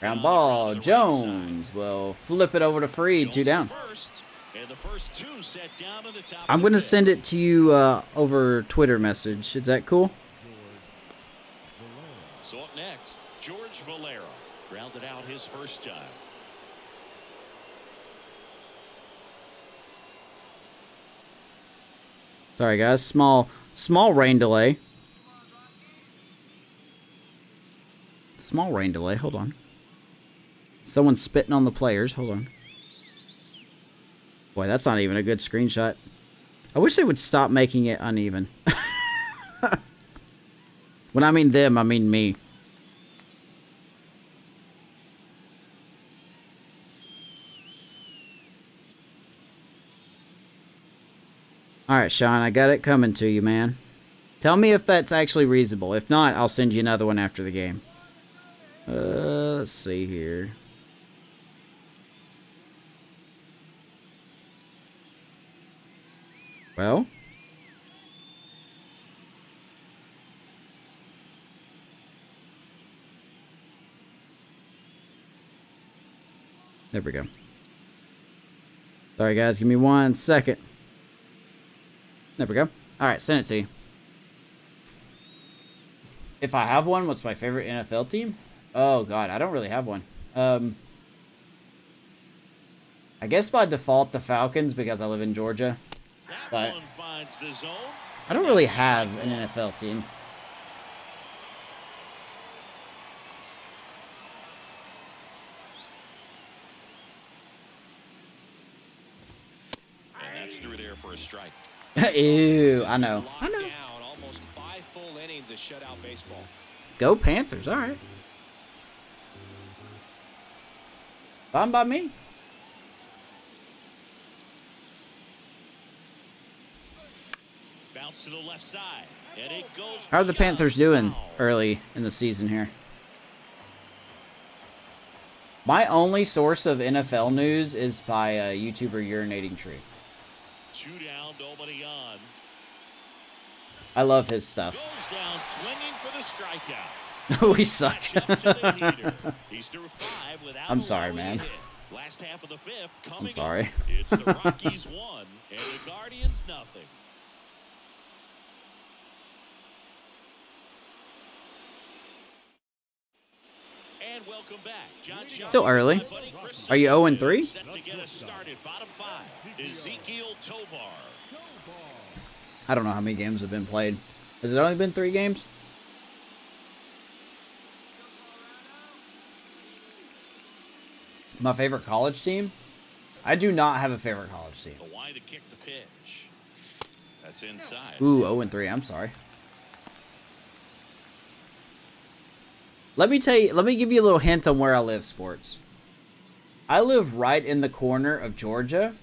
Ground ball. Jones will flip it over to Fried. 2 down. I'm going to send it to you over Twitter message. Is that cool? So up next, George Valera grounded out his first time. Sorry, guys. Small rain delay. Small rain delay. Hold on. Someone's spitting on the players. Hold on. Boy, that's not even a good screenshot. I wish they would stop making it uneven. When I mean them, I mean me. Alright, Sean, I got it coming to you, man. Tell me if that's actually reasonable. If not, I'll send you another one after the game. Let's see here. Well. There we go. Sorry, guys. Give me 1 second. There we go. Alright, send it to you. If I have one, what's my favorite NFL team? Oh, God. I don't really have one. I guess by default, the Falcons, because I live in Georgia. But I don't really have an NFL team. And that's through there for a strike. Ew, I know. I know. Almost 5 full innings of shutout baseball. Go Panthers, alright. Fine by me. Bounce to the left side. And it goes. How are the Panthers doing early in the season here? My only source of NFL news is by YouTuber Urinating Tree. 2 down, nobody on. I love his stuff. Goes down swinging for the strikeout. We suck. He's through 5 without I'm sorry, man. hit. Last half of the 5th coming I'm sorry. up. It's the Rockies 1 and the Guardians nothing. And welcome back. John Still early. Are you 0-3? Set to get us started. Bottom 5. Ezekiel Tovar. I don't know how many games have been played. Has it only been 3 games? My favorite college team? I do not have a favorite college team. The wide to kick the pitch. That's inside. Ooh, 0-3. I'm sorry. Let me give you a little hint on where I live, sports. I live right in the corner of Georgia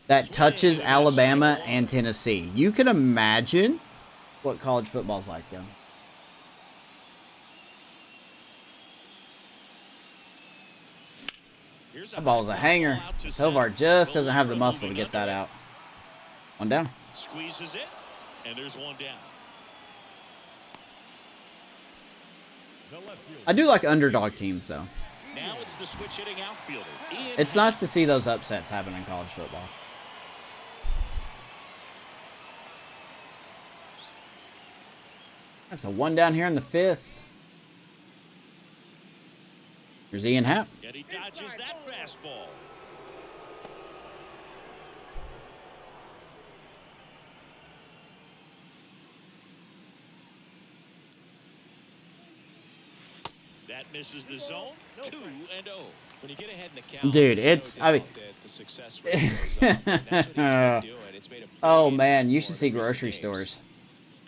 that touches Alabama and Tennessee. You can imagine what college football's like, though. That ball's a hanger. Tovar just doesn't have the muscle to get that out. 1 down. Squeezes it. And there's one down. I do like underdog teams, though. Now it's the switch hitting outfielder. It's nice to see those upsets happen in college football. That's a one down here in the 5th. Here's Ian Happ. And he dodges that fastball. That misses the zone. 2-0. When you get ahead in the count, Dude, there's no it's, I mean, doubt that the success rate goes up. And that's what he's been doing. It's made a oh big man, you impact should for see him in recent grocery games. stores.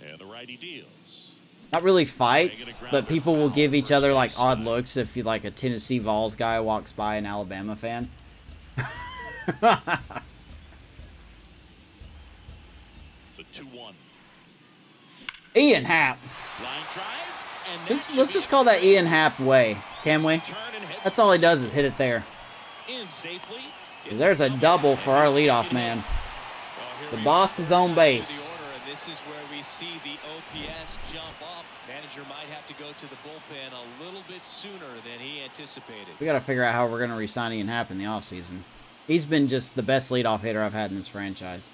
And the righty deals. Not really fights, but people will give each other like odd looks if you like a Tennessee Vols guy walks by an Alabama fan. The 2-1. Ian Happ. Line drive. And Let's just call that Ian Happ way, can we? That's all he does is hit it there. In safely. There's a double for our leadoff man. The boss is on base. This is where we see the OPS jump up. Manager might have to go to the bullpen a little bit sooner than he anticipated. We got to figure out how we're going to re-sign Ian Happ in the offseason. He's been just the best leadoff hitter I've had in this franchise.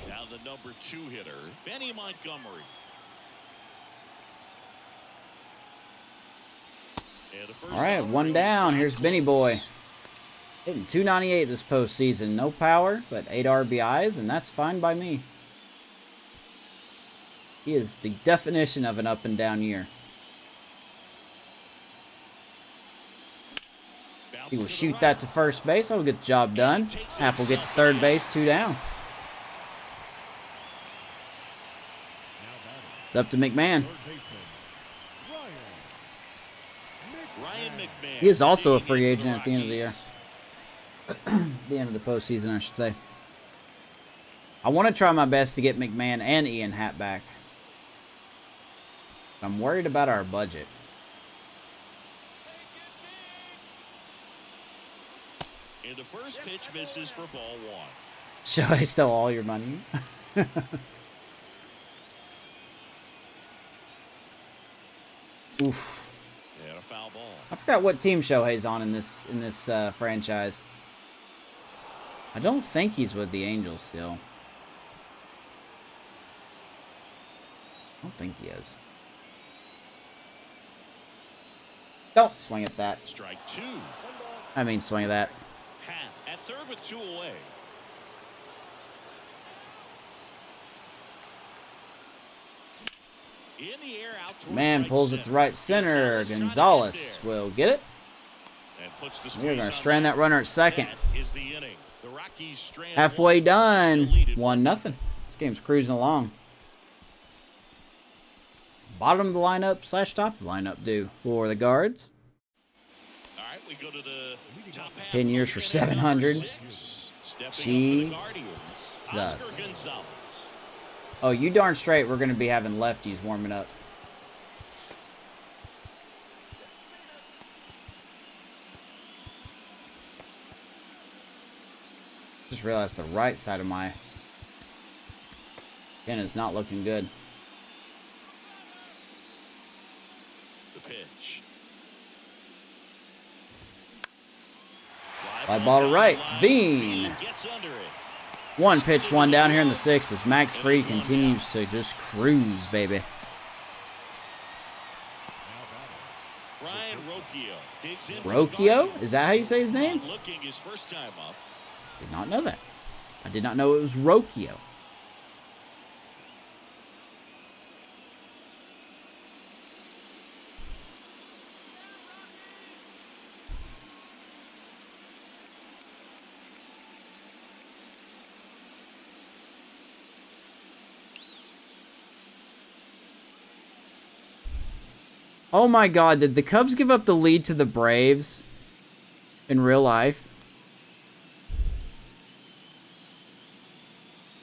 Now the number 2 hitter, Benny Montgomery. And the first All right, offering one down. was Here's close. Benny Boy. Hitting 298 this postseason. No power, but 8 RBIs, and that's fine by me. He is the definition of an up and down year. He will shoot that to first base. That'll get the job done. Happ will get to third base, 2 down. It's up to McMahon. Ryan McMahon. He is also a free agent at the end of the year. The end of the postseason, I should say. I want to try my best to get McMahon and Ian Happ back. I'm worried about our budget. And the first pitch misses for ball 1. Should I steal all your money? Oof. And a foul ball. I forgot what team Shohei's on in this franchise. I don't think he's with the Angels still. I don't think he is. Don't swing at that. Strike 2. I mean, swing at that. Happ at third with 2 away. In the air out towards Man right pulls it to right center. Gonzalez will get it. And puts the We're squeeze going to on strand that runner at second. That is the inning. The Rockies strand Halfway one. done. Still lead it 1-0. This game's cruising along. Bottom of the lineup / top of the lineup do for the Guards. All right, we go to the top half 10 years for 700. Stepping up for the Jesus. Guardians, Oscar Gonzalez. Oh, you darn straight we're going to be having lefties warming up. Just realized the right side of my pen is not looking good. The pitch. Fly ball to right. Bean. Gets under it. One pitch, one down here in the 6th as Max Fried continues to just cruise, baby. Ryan Rocchio digs in. Rocchio? Is that how you say his name? Looking his first time up. Did not know that. I did not know it was Rocchio. Oh my god, did the Cubs give up the lead to the Braves in real life?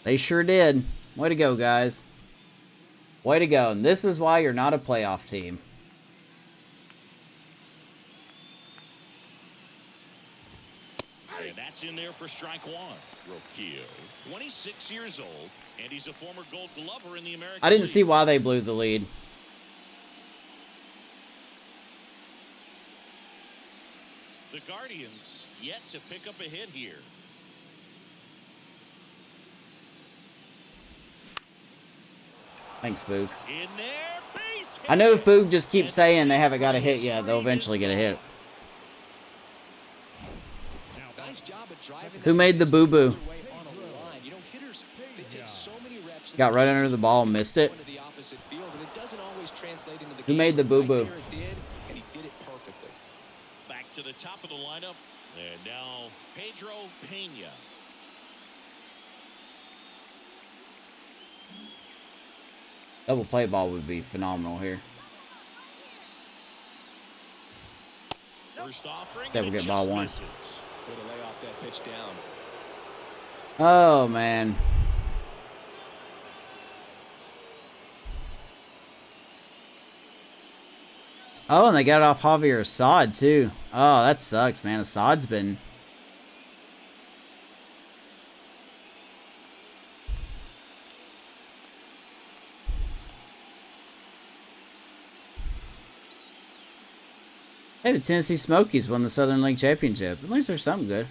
They sure did. Way to go, guys. Way to go. And this is why you're not a playoff team. And that's in there for strike one. Rockies, 26 years old, and he's a former Gold Glover in the American I didn't League. see why they blew the lead. The Guardians yet to pick up a hit here. Thanks, Boog. In there, base hit. I know if Boog just keeps saying they haven't got a hit yet, they'll eventually get a hit. Nice job at driving Who that made the pitch boo-boo? the other way on a line. You know, hitters, they take so many reps. Got right under the ball and missed it. Into the opposite field, and it doesn't always translate into the Who game. made the boo-boo? Right there it did, and he did it perfectly. Back to the top of the lineup. And now Pedro Pena. Double play ball would be phenomenal here. First offering. Except we and it get ball just one. misses. Way to lay off that pitch down. Oh, man. Oh, and they got it off Javier Assad, too. Oh, that sucks, man. Assad's been... Hey, the Tennessee Smokies won the Southern League Championship. At least there's something good.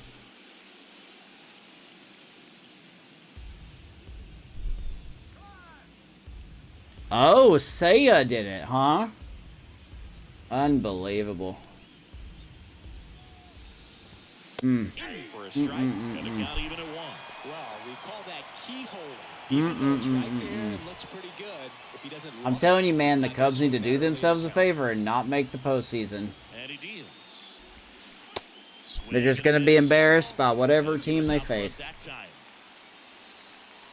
Oh, Seiya did it, huh? Unbelievable. In for a strike, and the count even at one. Well, we call that keyhole. Even though it's right there, it looks pretty good. If he doesn't I'm look, telling you, man, the it's not Cubs gonna need to do better themselves a lead. favor and not make the postseason. And he deals. They're just going to be embarrassed by whatever team they face. That time.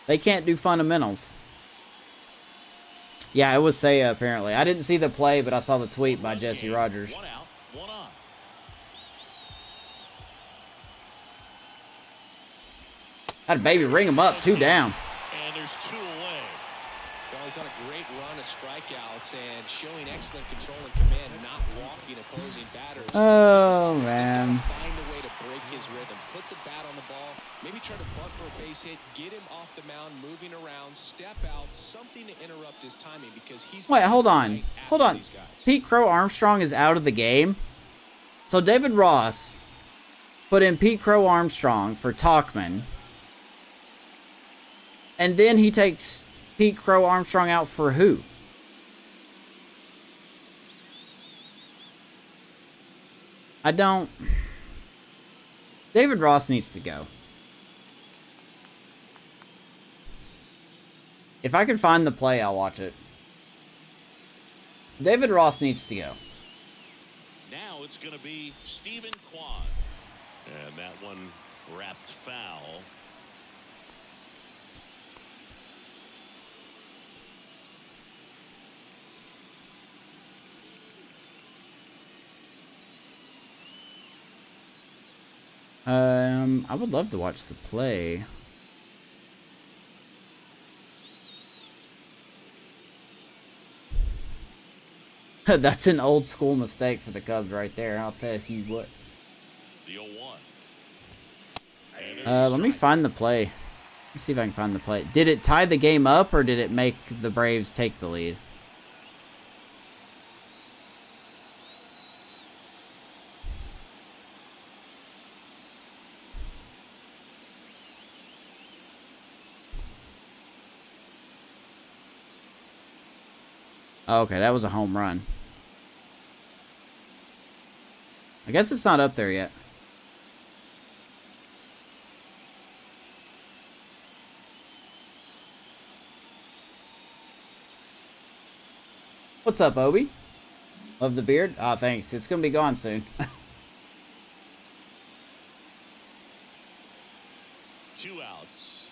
They can't do fundamentals. Yeah, it was Seiya, apparently. I didn't see the play, but I saw the tweet by Jesse Rogers. One out, one on. Had a baby ring him up, 2 down. And there's 2 away. Well, he's on a great run of strikeouts and showing excellent control and command, not walking opposing batters. Oh, Sometimes they've man. gotta find a way to break his rhythm. Put the bat on the ball. Maybe try to bunt for a base hit. Get him off the mound, moving around, step out, something to interrupt his timing because he's. Wait, hold on. right Hold after on. these guys. Pete Crow Armstrong is out of the game. So David Ross put in Pete Crow Armstrong for Talkman. And then he takes Pete Crow Armstrong out for who? I don't... David Ross needs to go. If I can find the play, I'll watch it. David Ross needs to go. Now it's going to be Stephen Kwan. And that one wrapped foul. I would love to watch the play. That's an old school mistake for the Cubs right there. I'll tell you what. The 0-1. And there's a Let me strike. find the play. Let me see if I can find the play. Did it tie the game up or did it make the Braves take the lead? Oh, okay, that was a home run. I guess it's not up there yet. What's up, Obi? Love the beard? Ah, thanks. It's gonna be gone soon. 2 outs.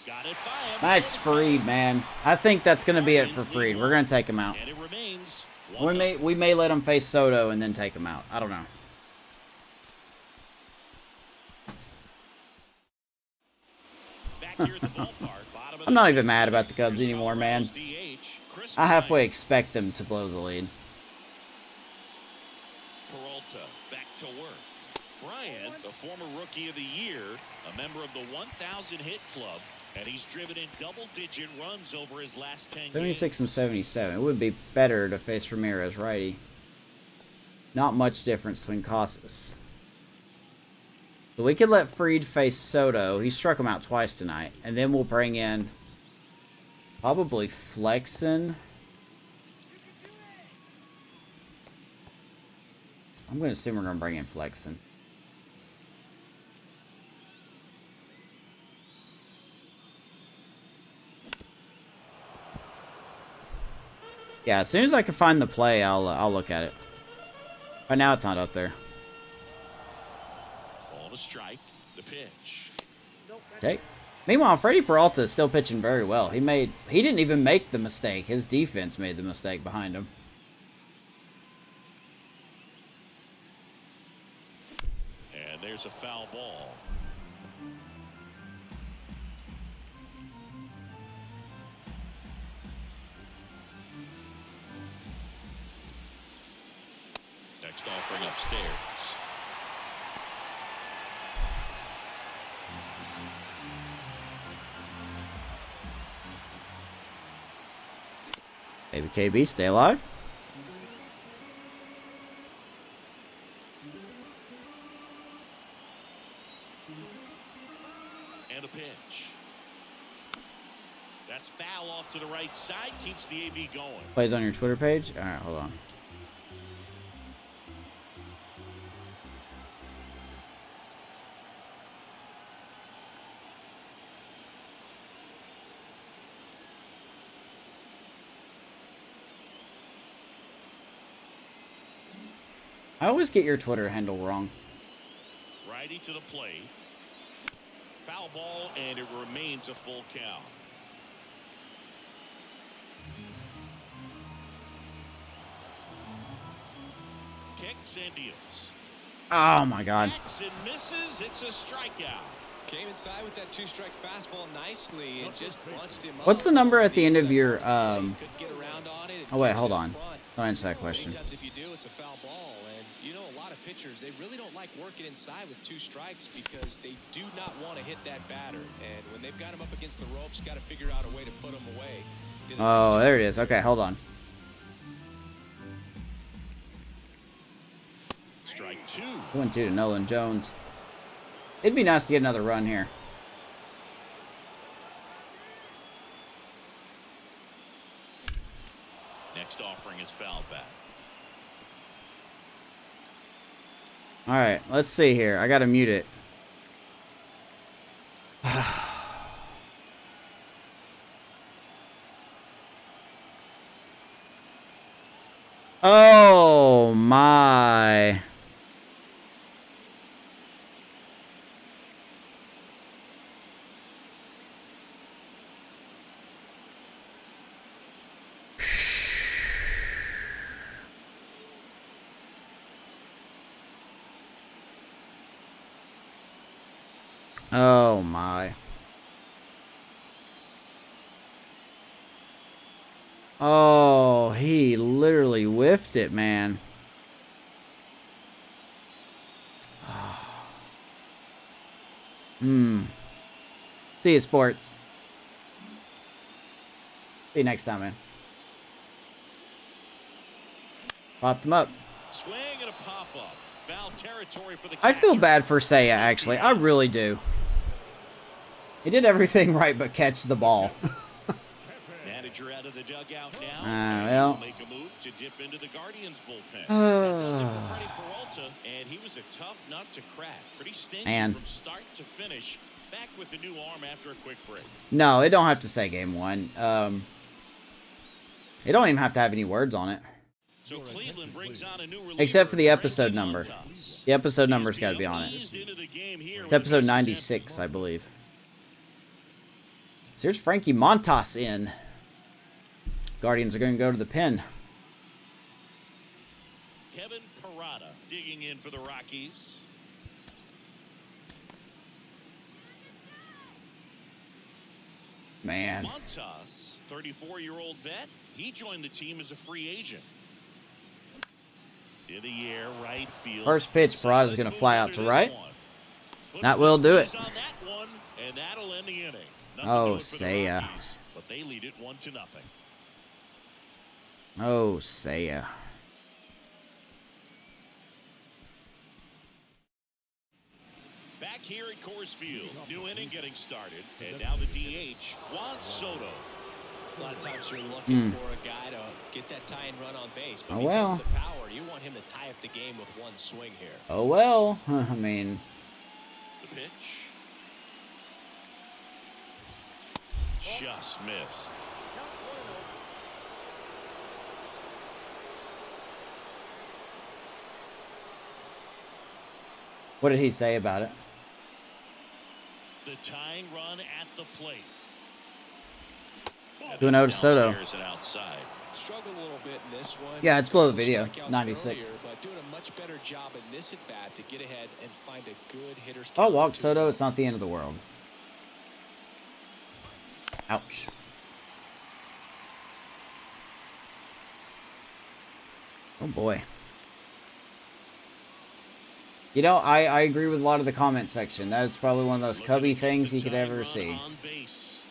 Got it by him. That's Freed, man. I think that's gonna be it for Freed. We're gonna take him out. And it remains We may let him face Soto and then take him out. I don't know. back here at the ballpark. Bottom of I'm the not even 6th mad inning. about the Cubs Here's anymore, man. Colorado's DH, Chris I halfway Bryant. expect them to blow the lead. Peralta back to work. Bryant, a former Rookie of the Year, a member of the 1,000 hit club, and he's driven in double-digit runs over his last 10 76 games. and 77. It would be better to face Ramirez righty. Not much difference between Casas. So we could let Fried face Soto. He struck him out twice tonight. And then we'll bring in probably Flexen. I'm going to assume we're going to bring in Flexen. Yeah, as soon as I can find the play, I'll look at it. Right now, it's not up there. Ball to strike. The pitch. Take. Meanwhile, Freddie Peralta is still pitching very well. He didn't even make the mistake. His defense made the mistake behind him. And there's a foul ball. Next offering upstairs. Baby KB, stay alive. And a pitch. That's foul off to the right side. Keeps the AB going. Plays on your Twitter page. All right, hold on. I always get your Twitter handle wrong. Righty to the plate. Foul ball, and it remains a full count. Kicks and deals. Oh my God. Backs and misses. It's a strikeout. Came inside with that two-strike fastball nicely and just bunched him up. What's the number at the end of your Couldn't get around on it. Oh wait, Keeps hold it in on. front. Don't answer that question. Many times if you do, it's a foul ball. And you know, a lot of pitchers, they really don't like working inside with two strikes because they do not want to hit that batter. And when they've got him up against the ropes, got to figure out a way to put him away. Oh, there it is. Okay, hold on. Strike two. 2-2 to Nolan Jones. It'd be nice to get another run here. Next offering is fouled back. All right, let's see here. I gotta mute it. Oh my. Oh my. Oh, he literally whiffed it, man. See you, sports. See you next time, man. Popped them up. Swing and a pop-up. Foul territory for the I feel catcher. bad for Seiya, actually. I really do. He did everything right but catch the ball. Manager out of the dugout now. well. He'll make a move to dip into the Guardians bullpen. That does it for Freddie Peralta, and he was a tough nut to crack. Pretty stingy Man. from start to finish. Back with the new arm after a quick break. No, it don't have to say game one. It don't even have to have any words on it. So Cleveland brings on a new reliever, Except for the episode number. Montas. The episode He's number's got to being be on it. eased into the game here It's with episode this 96, empty I believe. So here's Frankie Montas in. Guardians are going to go to the pen. Kevin Parada digging in for the Rockies. Man. Montas, 34-year-old vet, he joined the team as a free agent. In the air, right field. First pitch, Parada's going to fly out to right. Puts That the will do it. squeeze on that one, and that'll end the inning. Nothing Oh, doing for the Seiya. Rockies, but they lead it 1-0. Oh, Seiya. Back here at Coors Field, new inning getting started, and now the DH, Juan Soto. A lot of times you're looking for a guy to get that tying run on base. But Oh, because well. of the power, you want him to tie up the game with one swing here. Oh, well. I mean, The pitch. Just missed. what did he say about it? The tying run at the plate. 2-0 to Soto. Downstairs and outside. Struggled a little bit in this one. Yeah, it's below the video. Strikeouts 96. earlier, but doing a much better job in this at bat to get ahead and find a good hitter's Oh, count. walk Soto. It's not the end of the world. Ouch. Oh, boy. You know, I agree with a lot of the comment section. That is probably one of those cubby things you could ever see. On base.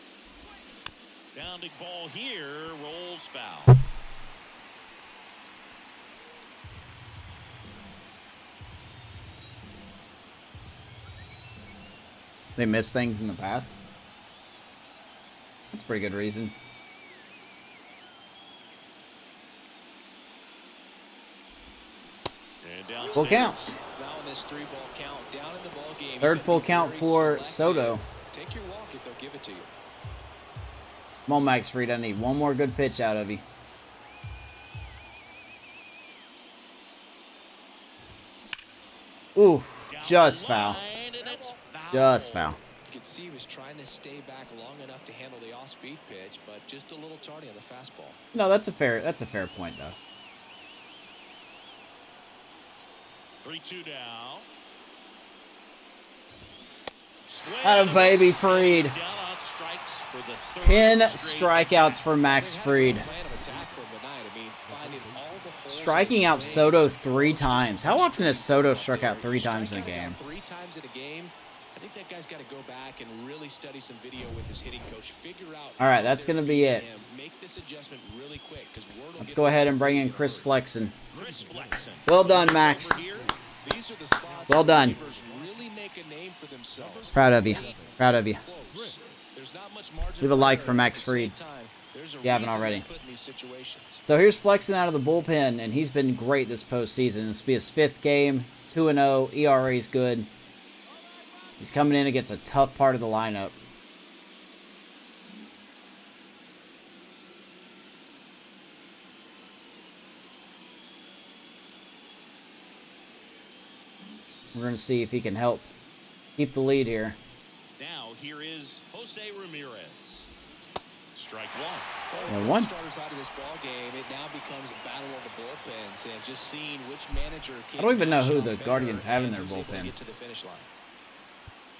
Bounding ball here, rolls foul. They missed things in the past. That's a pretty good reason. And downstairs. Full count. Now in this 3-ball count, down in the ball game. Third you full gotta be count very for selective. Soto. Take your walk if they'll give it to you. Come on, Max Fried. I need one more good pitch out of you. Ooh, Down just the foul. line, and it's foul. Just foul. You could see he was trying to stay back long enough to handle the off-speed pitch, but just a little tardy on the fastball. No, that's a fair point though. 3-2 now. Swing Atta and a baby, miss. Fried. Down on strikes for the third 10 straight strikeouts for Max Fried. Plan of attack for him tonight. I mean, finding all the holes Striking in out his Soto swing. 3 times. How often has Soto struck out 3 times in a Striking out game? 3 times in a game. I think that guy's got to go back and really study some video with his hitting coach. Figure out. All right, how that's they're gonna be beating it. him. Make this adjustment really quick, 'cause word will Let's get go out ahead and there bring in really Chris early. Flexen. Chris Flexen. Well done, Max. Over here. These are the spots Well where done. relievers really make a name for themselves. Proud of you. Proud of you. Close. There's not much margin Leave a for like error, for but Max at the same Fried. time, there's a If you haven't reason already. they're put in these situations. So here's Flexen out of the bullpen, and he's been great this postseason. This will be his 5th game. 2-0. ERA's good. He's coming in against a tough part of the lineup. We're going to see if he can help keep the lead here. Now here is Jose Ramirez. Strike one. And one. Starters out of this ball game, it now becomes a battle of the bullpens, and just seeing which manager can I don't even know who match the up Guardians better have in and their who's able to bullpen. get to the finish line.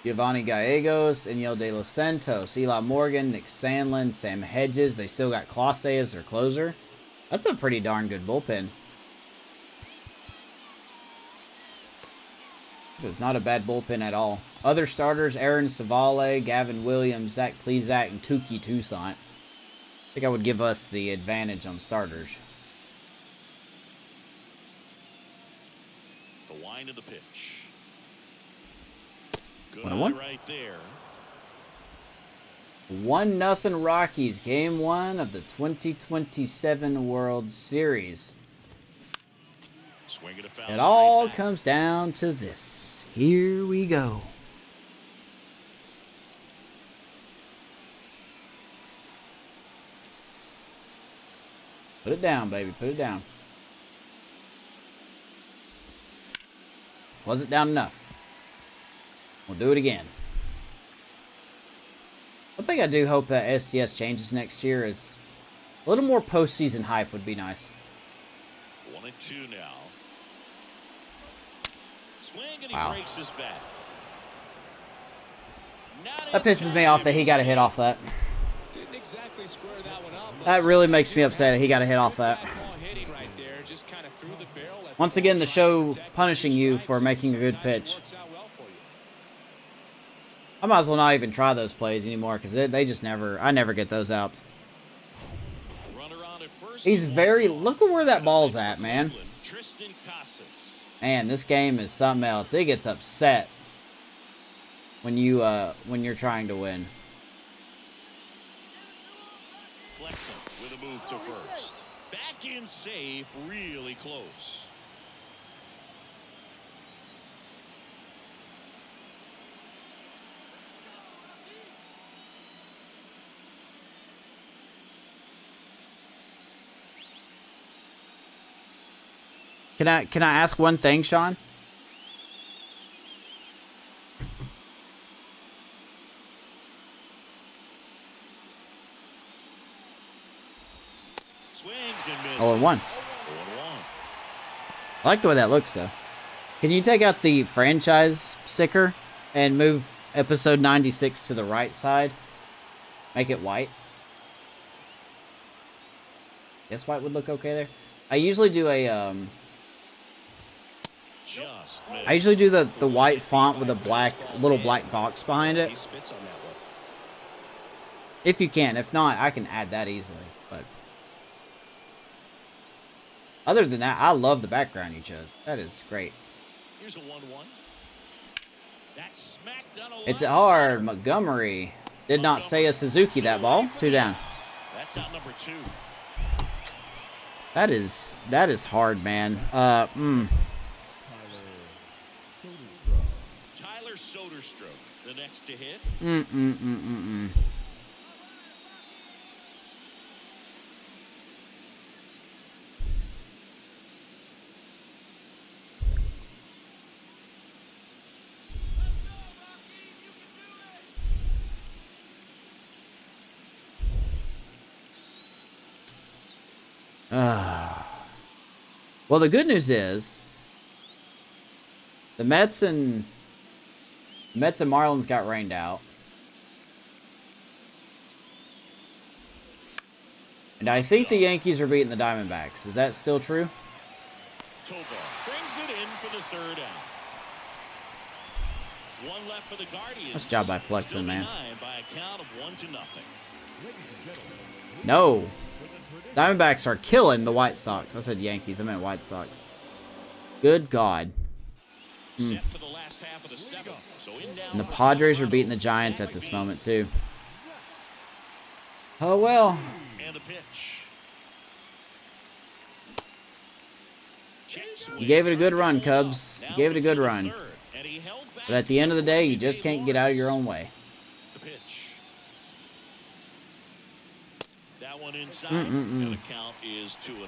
Giovanni Gallegos, Eniel De Los Santos, Eli Morgan, Nick Sandlin, Sam Hedges. They still got Clase as their closer. That's a pretty darn good bullpen. It's not a bad bullpen at all. Other starters, Aaron Savale, Gavin Williams, Zach Plezak, and Tuki Toussaint. I think I would give us the advantage on starters. The wind of the pitch. Good 1-1. eye right there. 1-0 Rockies, Game 1 of the 2027 World Series. Swing and a foul. It straight all back. comes down to this. Here we go. Put it down, baby. Put it down. Wasn't down enough. We'll do it again. One thing I do hope that STS changes next year is a little more postseason hype would be nice. 1-2 now. Swing and he Wow. breaks his bat. Not That in pisses me off that he got a hit off that. Didn't exactly square that one up. but That really sometimes makes me you upset have he got a to hit off get that. ball hitting right there just kind of threw the barrel at Once the again, ball, the trying to show protect punishing your you strikes, for and making a good sometimes it pitch. works out well for you. I might as well not even try those plays anymore because they just never. I never get those outs. Runner on at first. He's very. Look at where that ball's at, man. Tristan Casas. Man, this game is something else. It gets upset when you're trying to win. Flexen with a move to first. Back in safe, really close. Can I ask one thing, Sean? Swings and misses. 0-1. 0-1. I like the way that looks, though. Can you take out the franchise sticker and move episode 96 to the right side? Make it white. Guess white would look okay there. I usually do a Just I usually do the white font with a little black box behind He it. spits on that one. If you can. If not, I can add that easily. But other than that, I love the background you chose. That is great. Here's a 1-1. That's smacked on a line. It's hard. Montgomery did not say a Suzuki that ball. 2 down. That's out number 2. That is hard, man. Tyler Soderstrom, the next to hit. Well, the good news is the Mets and Marlins got rained out. And I think the Yankees are beating the Diamondbacks. Is that still true? Tovar brings it in for the 3rd out. One left for the Guardians. Nice job by Flexen, Still man. behind by a count of 1-0. No. Diamondbacks are killing the White Sox. I said Yankees. I meant White Sox. Good God. Set for the last half of the 7th. So in now And the for Padres are Colorado, beating the Giants Sam at this McGee. moment, too. Oh, well. And the pitch. You gave it a good run, Cubs. You gave it a good run. But at the end of the day, you just can't get out of your own way. The pitch. That one inside. And the count is 2-0.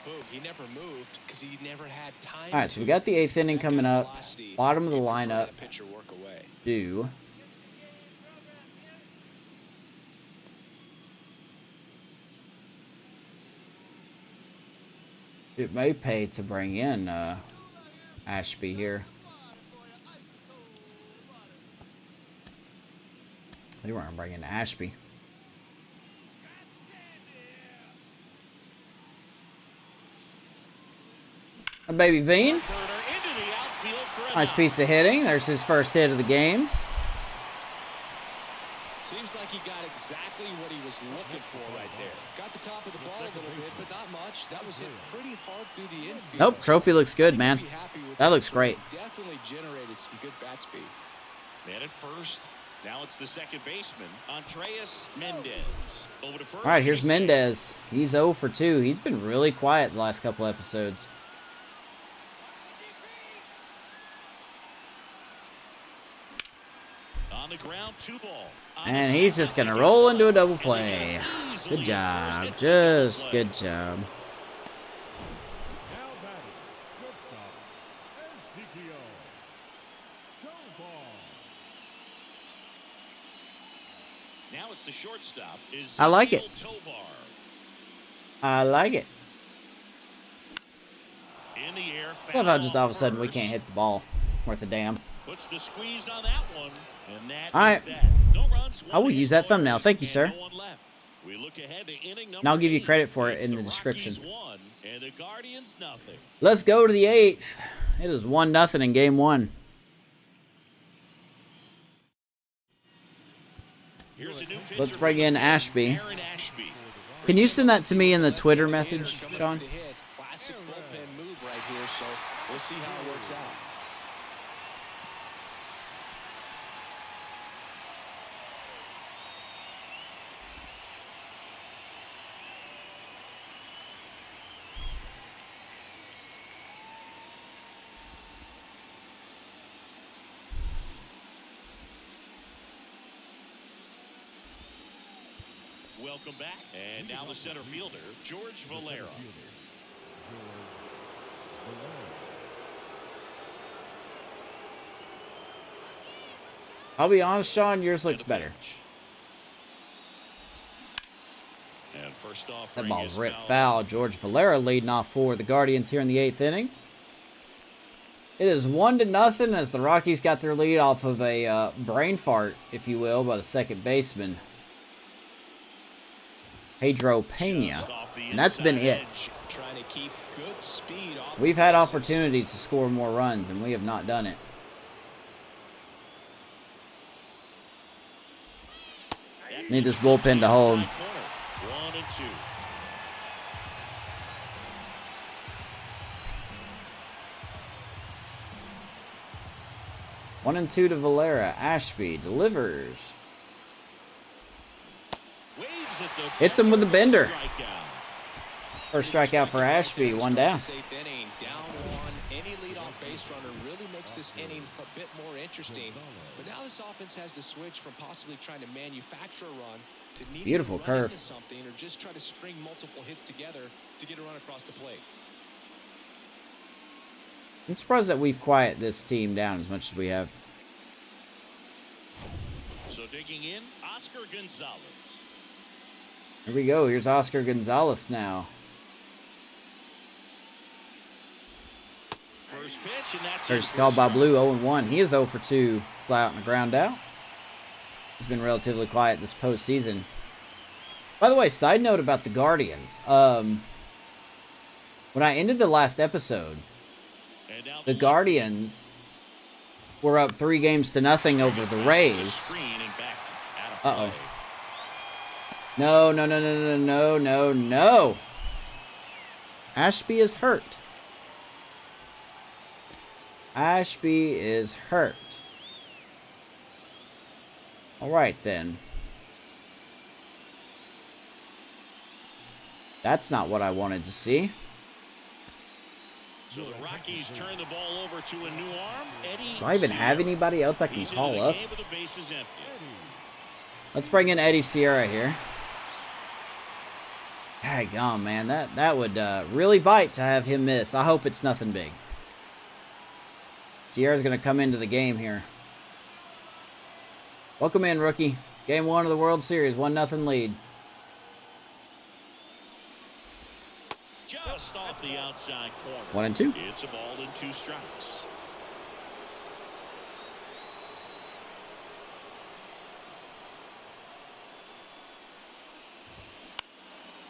Boom, he never moved because he never had time. All right, so we got the 8th inning coming up. Bottom of the Prefer lineup. that pitcher work away. Do. It may pay to bring in Ashby here. They weren't bringing Ashby. A baby Veen. Nice piece of hitting. There's his first hit of the game. Seems like he got exactly what he was looking for right there. Got the top of the ball a little bit, but not much. That was hit pretty hard through the infield. Nope, trophy looks good, man. That looks great. Definitely generated some good bat speed. Man at first. Now it's the second baseman, Andreas Mendez. Over to first. All right, here's Mendez. He's 0 for 2. He's been really quiet the last couple episodes. On the ground, 2-ball. And he's just going to roll into a double play. Good job. Just good job. Now it's the shortstop. I like it. Tovar. I like it. In the air. Love how just all of a sudden we can't hit the ball worth a damn. Puts the squeeze on that one. And that All right. is that. No runs, I will one use hit, that thumbnail. no Thank you, errors, sir. and no one left. We look ahead to inning And I'll give you 8. credit for it It's in the Rockies description. 1 and the Guardians nothing. Let's go to the 8th. It is 1-0 in game 1. Here's a new Let's pitcher bring for the in Kings, Ashby. Aaron Ashby. Can you send that to me in the Twitter message, Coming Sean? up to hit. Classic bullpen move right here, so we'll see how it works out. Welcome back. And now the center fielder, George Valera. I'll be honest, Sean, yours looks better. And first off, That ball's ripped foul. George Valera leading off for the Guardians here in the 8th inning. It is 1-0 as the Rockies got their lead off of a brain fart, if you will, by the second baseman, Pedro Pena. And that's been it. Trying to keep good speed off. We've had opportunities to score more runs, and we have not done it. Need this bullpen to hold. 1-2. 1-2 to Valera. Ashby delivers. Waves at the Hits him with a bender. strikeout. First strikeout for Ashby. 1 down. This eighth inning, down one. Any leadoff base runner really makes this inning a bit more interesting. But now this offense has to switch from possibly trying to manufacture a run to needing Beautiful to run curve. into something, or just try to string multiple hits together to get a run across the plate. I'm surprised that we've quieted this team down as much as we have. So digging in, Oscar Gonzalez. Here we go. Here's Oscar Gonzalez now. First pitch, and that's First his called first by strike. Blue, 0-1. He is 0 for 2, fly out and a ground out. He's been relatively quiet this postseason. By the way, side note about the Guardians. When I ended the last episode, And now the Guardians were up 3-0 over the Rays. screen and back out of Uh-oh. play. No, no, no, no, no, no, no, no. Ashby is hurt. Ashby is hurt. All right, then. That's not what I wanted to see. So the Rockies turn the ball over to a new arm. Eddie Do I even have Sierra. anybody else I can He's into call the up? game with the bases empty. Let's bring in Eddie Sierra here. Daggone, man. That would really bite to have him miss. I hope it's nothing big. Sierra's going to come into the game here. Welcome in, rookie. Game 1 of the World Series. 1-0 lead. Just off the outside corner. 1-2. It's a ball and 2 strikes.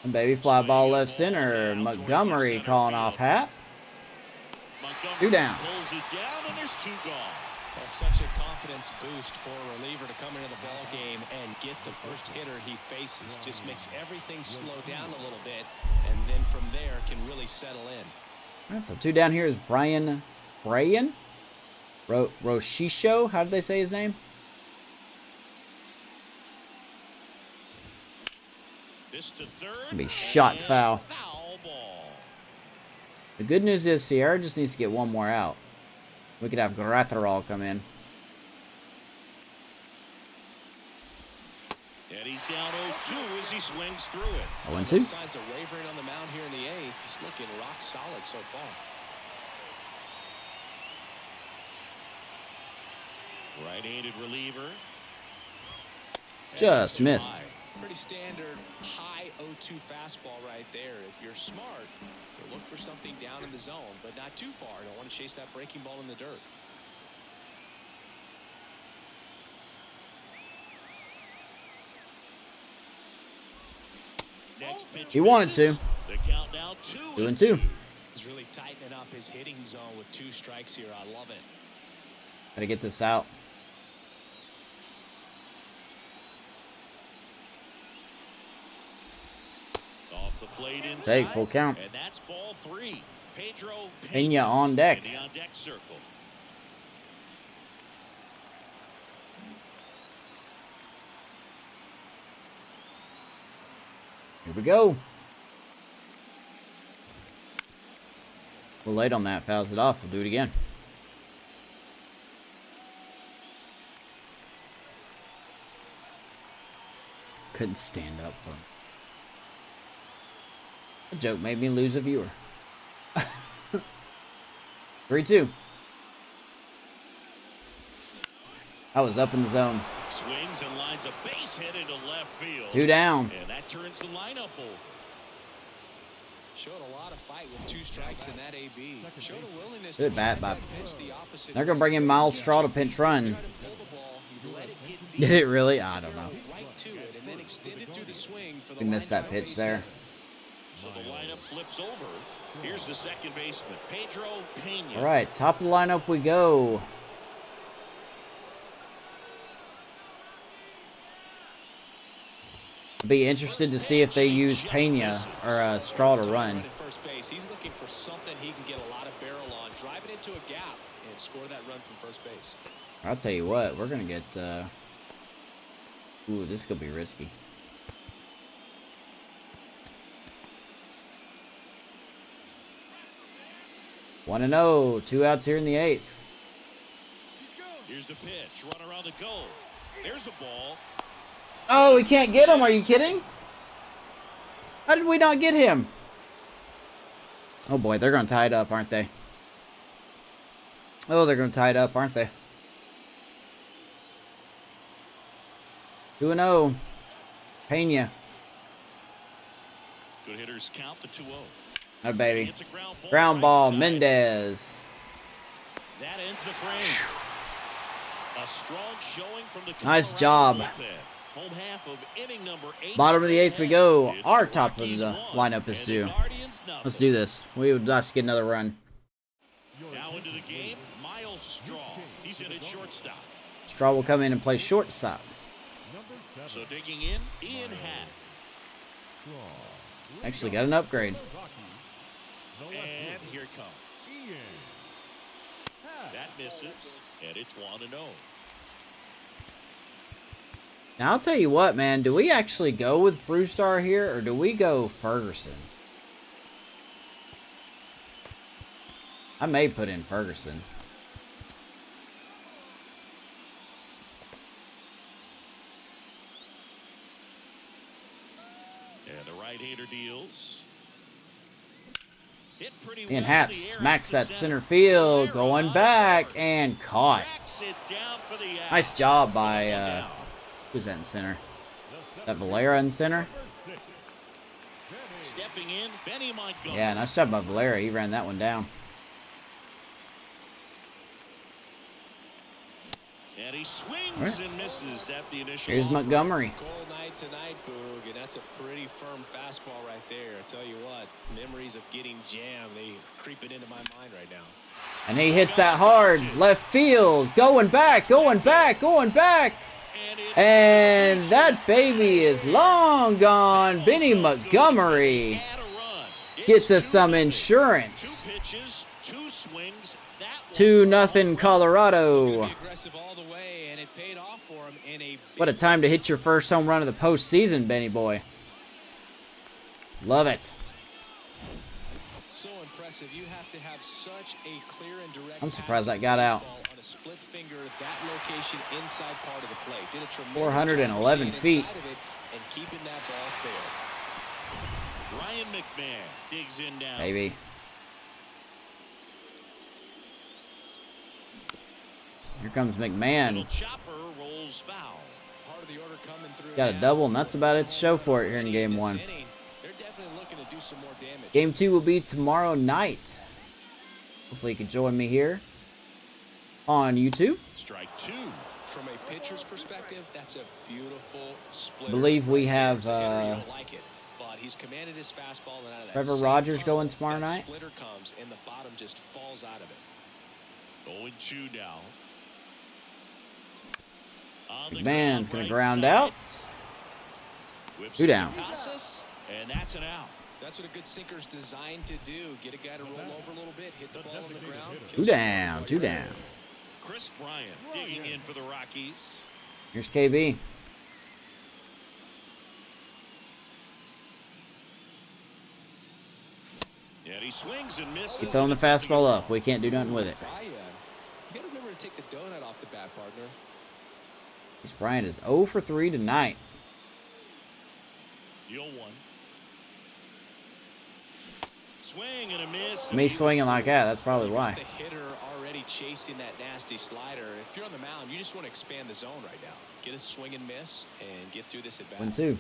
And baby fly ball left center. Montgomery calling off hat. Montgomery 2 down. pulls it down, and there's 2 gone. Well, such a confidence boost for a reliever to come into the ball game and get the first hitter he faces. Just makes everything slow down a little bit, and then from there can really settle in. All right, so 2 down here is Brian Roshisho. How did they say his name? This to third. Gonna be shot and foul. Foul ball. The good news is Sierra just needs to get 1 more out. We could have Gratterall come in. Eddie's down 0-2 as he swings through it. 0-2. Signs of wavering on the mound here in the 8th. He's looking rock solid so far. Right-handed reliever. Just And missed. high. Pretty standard high 0-2 fastball right there. If you're smart, you'll look for something down in the zone, but not too far. Don't want to chase that breaking ball in the dirt. Next pitch He wanted misses. to. The count now 2-2. He's really tightening up his hitting zone with 2 strikes here. I love it. Gotta get this out. Off the plate inside. Take full count. And that's ball 3. Pedro Pena on deck. in the on deck circle. Here we go. We're late on that. Fouls it off. We'll do it again. Couldn't stand up for him. A joke made me lose a viewer. 3-2. I was up in the zone. Swings and lines a base hit into left field. 2 down. And that turns the lineup over. Showed a lot of fight with 2 strikes in that AB. Showed a willingness Good to bat try by. to pitch the opposite They're gonna bring in Miles Straw to pinch run. Try to pull the ball, you let it get deep, Did it really? I don't know. right to it, and then extend it through the swing for the We missed line that drive pitch base there. hit. So the lineup flips over. Here's the second baseman, Pedro Pena. All right, top of the lineup we go. Be interested to see if they use Pena or Straw to run. At first base, he's looking for something he can get a lot of barrel on, drive it into a gap, and score that run from first base. I'll tell you what, we're gonna get. Ooh, this could be risky. One and 0, 2 outs here in the 8th. Here's the pitch, run around the goal. There's the ball. Oh, we can't get him. Are you kidding? How did we not get him? Oh boy, they're gonna tie it up, aren't they? Oh, they're gonna tie it up, aren't they? 2-0. Pena. Good hitters count the 2-0. Oh, baby. It's a Ground ball, right side. Mendez. That ends the frame. A strong showing from the Nice Colorado job. bullpen. Home half of inning number 8. Bottom of the 8th we go. It's Our the top of Rockies the 1 lineup is and 2. the Guardians nothing. Let's do this. We would just get another run. Now into the game, Miles Straw. He's in at shortstop. Straw will come in and play shortstop. So digging in, Ian Happ. Actually got an upgrade. And here it comes. That misses, and it's 1-0. Now, I'll tell you what, man. Do we actually go with Brewstar here, or do we go Ferguson? I may put in Ferguson. And the right-hander deals. Hit pretty And well in Happ the air smacks out to that center field, going back, and caught. Tracks it down for the out. Nice job by, Down. who's that in center? That Valera in center? Stepping in, Benny Montgomery. Yeah, nice job by Valera. He ran that one down. And he swings Right. and misses at the initial. Here's offer. Montgomery. Cold night tonight, Boog, and that's a pretty firm fastball right there. I tell you what, memories of getting jammed, they creeping into my mind right now. And he hits that hard. Left field. Going back, going back, going back. And that baby is long gone. Benny Montgomery gets us some insurance. 2 pitches, 2 swings. That one 2-0 Colorado. Be aggressive all the way, and it paid off for him in a What a time to hit your first home run of the postseason, Benny boy. Love it. so impressive. You have to have such a clear and direct. I'm surprised path that got out. baseball on a split finger, that location inside part of the plate. Did a tremendous 411 job of feet. staying inside of it and keeping that ball fair. Ryan McMahon digs in down. Baby. Here comes Little McMahon. chopper rolls foul. Part of the order coming through Got a now. double, and that's about it to show for it here in game This 1. inning, they're definitely looking to do some more damage. Game 2 will be tomorrow night. Hopefully you can join me here on YouTube. Strike 2. From a pitcher's perspective, that's a beautiful split. Believe we have, Like it. but he's commanded his fastball and out of that. Trevor same Rogers tunnel, going tomorrow that night? Splitter comes and the bottom just falls out of it. 0-2 now. On the McMahon's ground, gonna right ground side. out. Whips 2 it to down. Casas, and that's an out. That's what a good sinker's designed to do. Get a guy to roll over a little bit, hit the ball on the ground. 2 down. 2 down. Chris Bryant digging in for the Rockies. Here's KB. And he swings and misses. Keep throwing the fastball up. We can't do nothing with it. You gotta remember to take the donut off the bat, partner. Chris Bryant is 0 for 3 tonight. 0-1. Swing and a miss. Me swinging like that, that's probably why. The hitter already chasing that nasty slider. If you're on the mound, you just want to expand the zone right now. Get a swing and miss and get through this at bat. 1-2.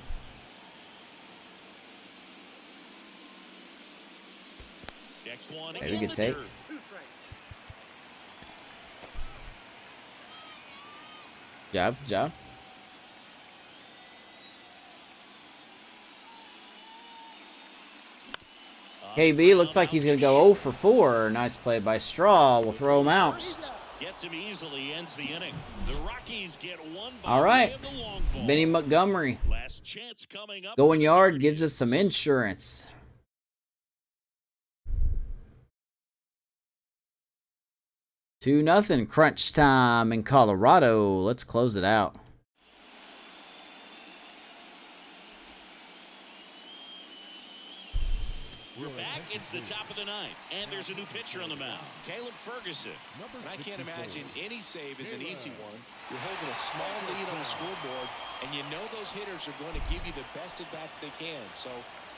Next one. Maybe in good the take. dirt. Job, job. KB looks like he's going to go 0 for 4. Nice play by Straw. We'll throw him out. Gets him easily, ends the inning. The Rockies get one by All right. way of the long ball. Benny Montgomery. Last chance coming up. Going yard gives us some insurance. 2-0. Crunch time in Colorado. Let's close it out. We're back. It's the top of the ninth, and there's a new pitcher on the mound, Caleb Ferguson. And I can't imagine any save is an easy one. You're holding a small lead on the scoreboard, and you know those hitters are going to give you the best at bats they can. So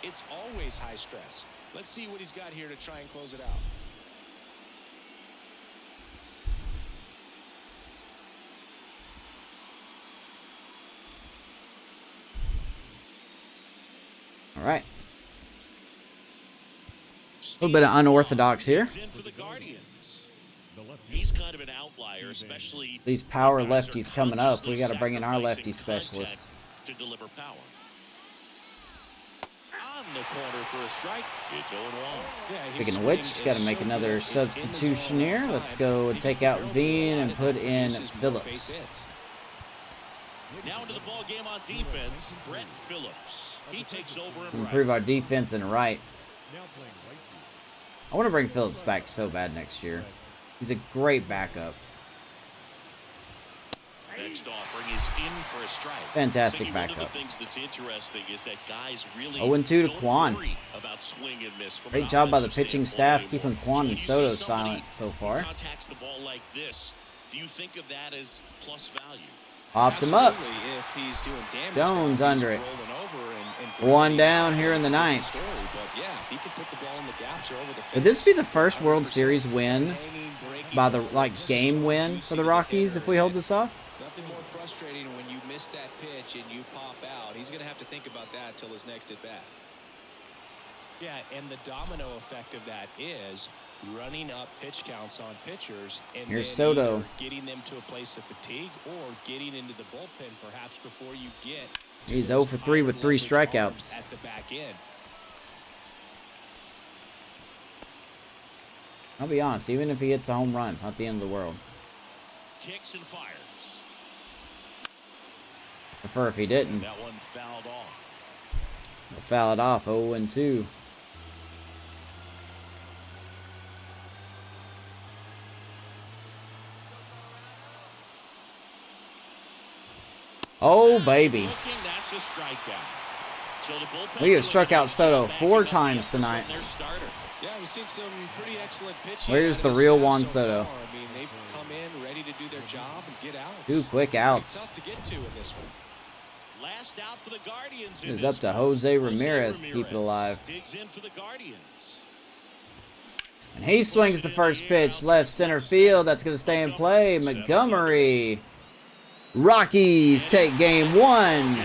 it's always high stress. Let's see what he's got here to try and close it out. All right. A little bit of unorthodox here. In for the Guardians. He's kind of an outlier, especially These power when guys are lefties coming up. We consciously got to bring in our lefty sacrificing specialist. contact to deliver power. On the corner for a strike. It's 0-1. Speaking of which, just got to make another substitution here. Let's go and take out Bean and put in Phillips. Now into the ball game on defense, Brett Phillips. He takes over and Improve our defense in right. I want to bring Phillips back so bad next year. He's a great backup. Next offering is in for a strike. Fantastic One backup. of the things that's interesting is that guys really 0-2 to don't Kwan. worry about swing and miss from Great an job by the offensive pitching standpoint staff keeping anymore. Kwan So and you Soto see somebody silent so who far. contacts the ball like this. Do you think of that as plus value? Popped him up. Absolutely, if he's doing damage, Jones he's under it. rolling over and 1 down here in the It's a ninth. story, but yeah, he can put the ball in the gaps or over the Would this fence. be the first World Series win Hanging, breaking by the balls. game win You for see the Rockies hitter if we hold this off? Nothing more frustrating when you miss that pitch and you pop out. He's going to have to think about that till his next at bat. Yeah, and the domino effect of that is running up pitch counts on pitchers and Here's then Soto. either getting them to a place of fatigue or getting into the bullpen perhaps before you get to He's those 0 for 3 with 3 higher leverage strikeouts. arms at the back end. I'll be honest, even if he hits a home run, it's not the end of the world. Kicks and fires. Prefer if he didn't. That one fouled off. We'll foul it off, 0-2. Oh, baby. Looking, that's a strikeout. So the bullpen We have struck out Soto 4 times tonight. Their starter. Yeah, we've seen some pretty excellent pitching. Where's out of the this real staff Juan so Soto? far. I mean, they've come in ready to do their job and get out. 2 quick outs. Tough to get to in this one. Last out for the Guardians. in It's this up to one. Jose Ramirez to keep it alive. Digs in for the Guardians. And he swings the first pitch, left center field. That's going to stay in play. Montgomery. Rockies take game 1. And the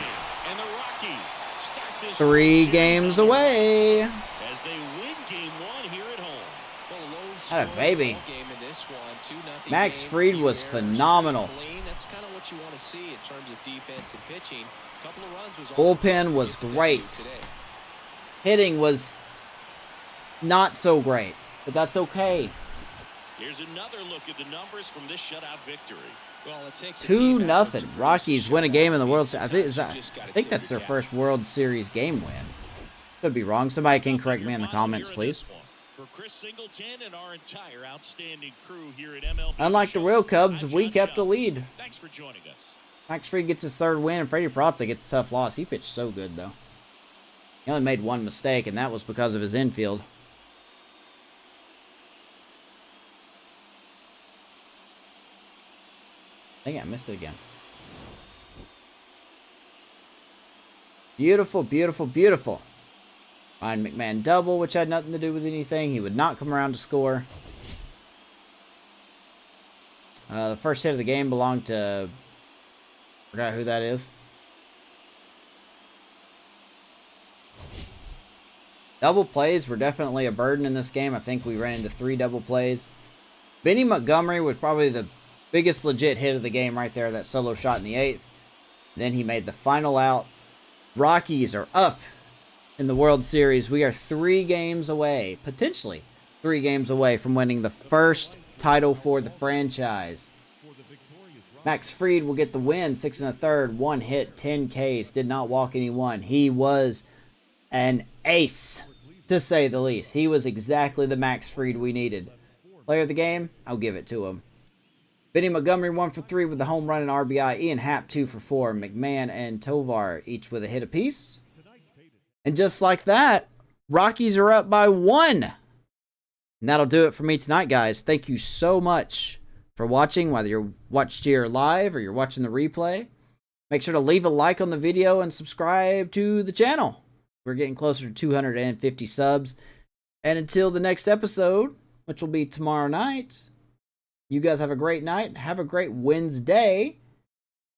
Rockies start this 3 series games on the away. road as they win game 1 here at home. Well, low Had a scoring baby. ball game in this one, 2-0 Max game, Fried few was errors, phenomenal. clean. That's kind of what you want to see in terms of defense and pitching. Couple of runs was all Bullpen to was get the W great. today. hitting was not so great, but that's okay. Here's another look at the numbers from this shutout victory. Well, it takes a team effort 2-0. to produce Rockies a win a shutout. game in the World Series. Sometimes you just gotta I think tip that's your their cap. first World Series game win. Could be wrong. Somebody can correct me in the comments, please. For Chris Singleton and our entire outstanding crew here at MLB Unlike the Show, real Cubs, I'm we John kept a Shelton. lead. Thanks for joining us. Max Fried gets his third win, and Freddie Peralta gets a tough loss. He pitched so good, though. He only made one mistake, and that was because of his infield. I think I missed it again. Beautiful, beautiful, beautiful. Ryan McMahon double, which had nothing to do with anything. He would not come around to score. The first hit of the game belonged to... forgot who that is. Double plays were definitely a burden in this game. I think we ran into 3 double plays. Benny Montgomery was probably the biggest legit hit of the game right there. That solo shot in the 8th. Then he made the final out. Rockies are up in the World Series. We are 3 games away, potentially 3 games away from winning the first title for the franchise. Max Fried will get the win, 6 1/3, 1 hit, 10 Ks, did not walk anyone. He was an ace, to say the least. He was exactly the Max Fried we needed. Player of the game, I'll give it to him. Benny Montgomery 1 for 3 with the home run and RBI. Ian Happ 2 for 4. McMahon and Tovar each with a hit apiece. And just like that, Rockies are up by 1. And that'll do it for me tonight, guys. Thank you so much for watching, whether you're watched here live or you're watching the replay. Make sure to leave a like on the video and subscribe to the channel. We're getting closer to 250 subs. And until the next episode, which will be tomorrow night, you guys have a great night. Have a great Wednesday.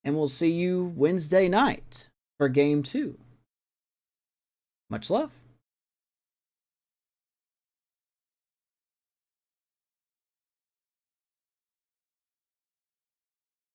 And we'll see you Wednesday night for Game 2. Much love.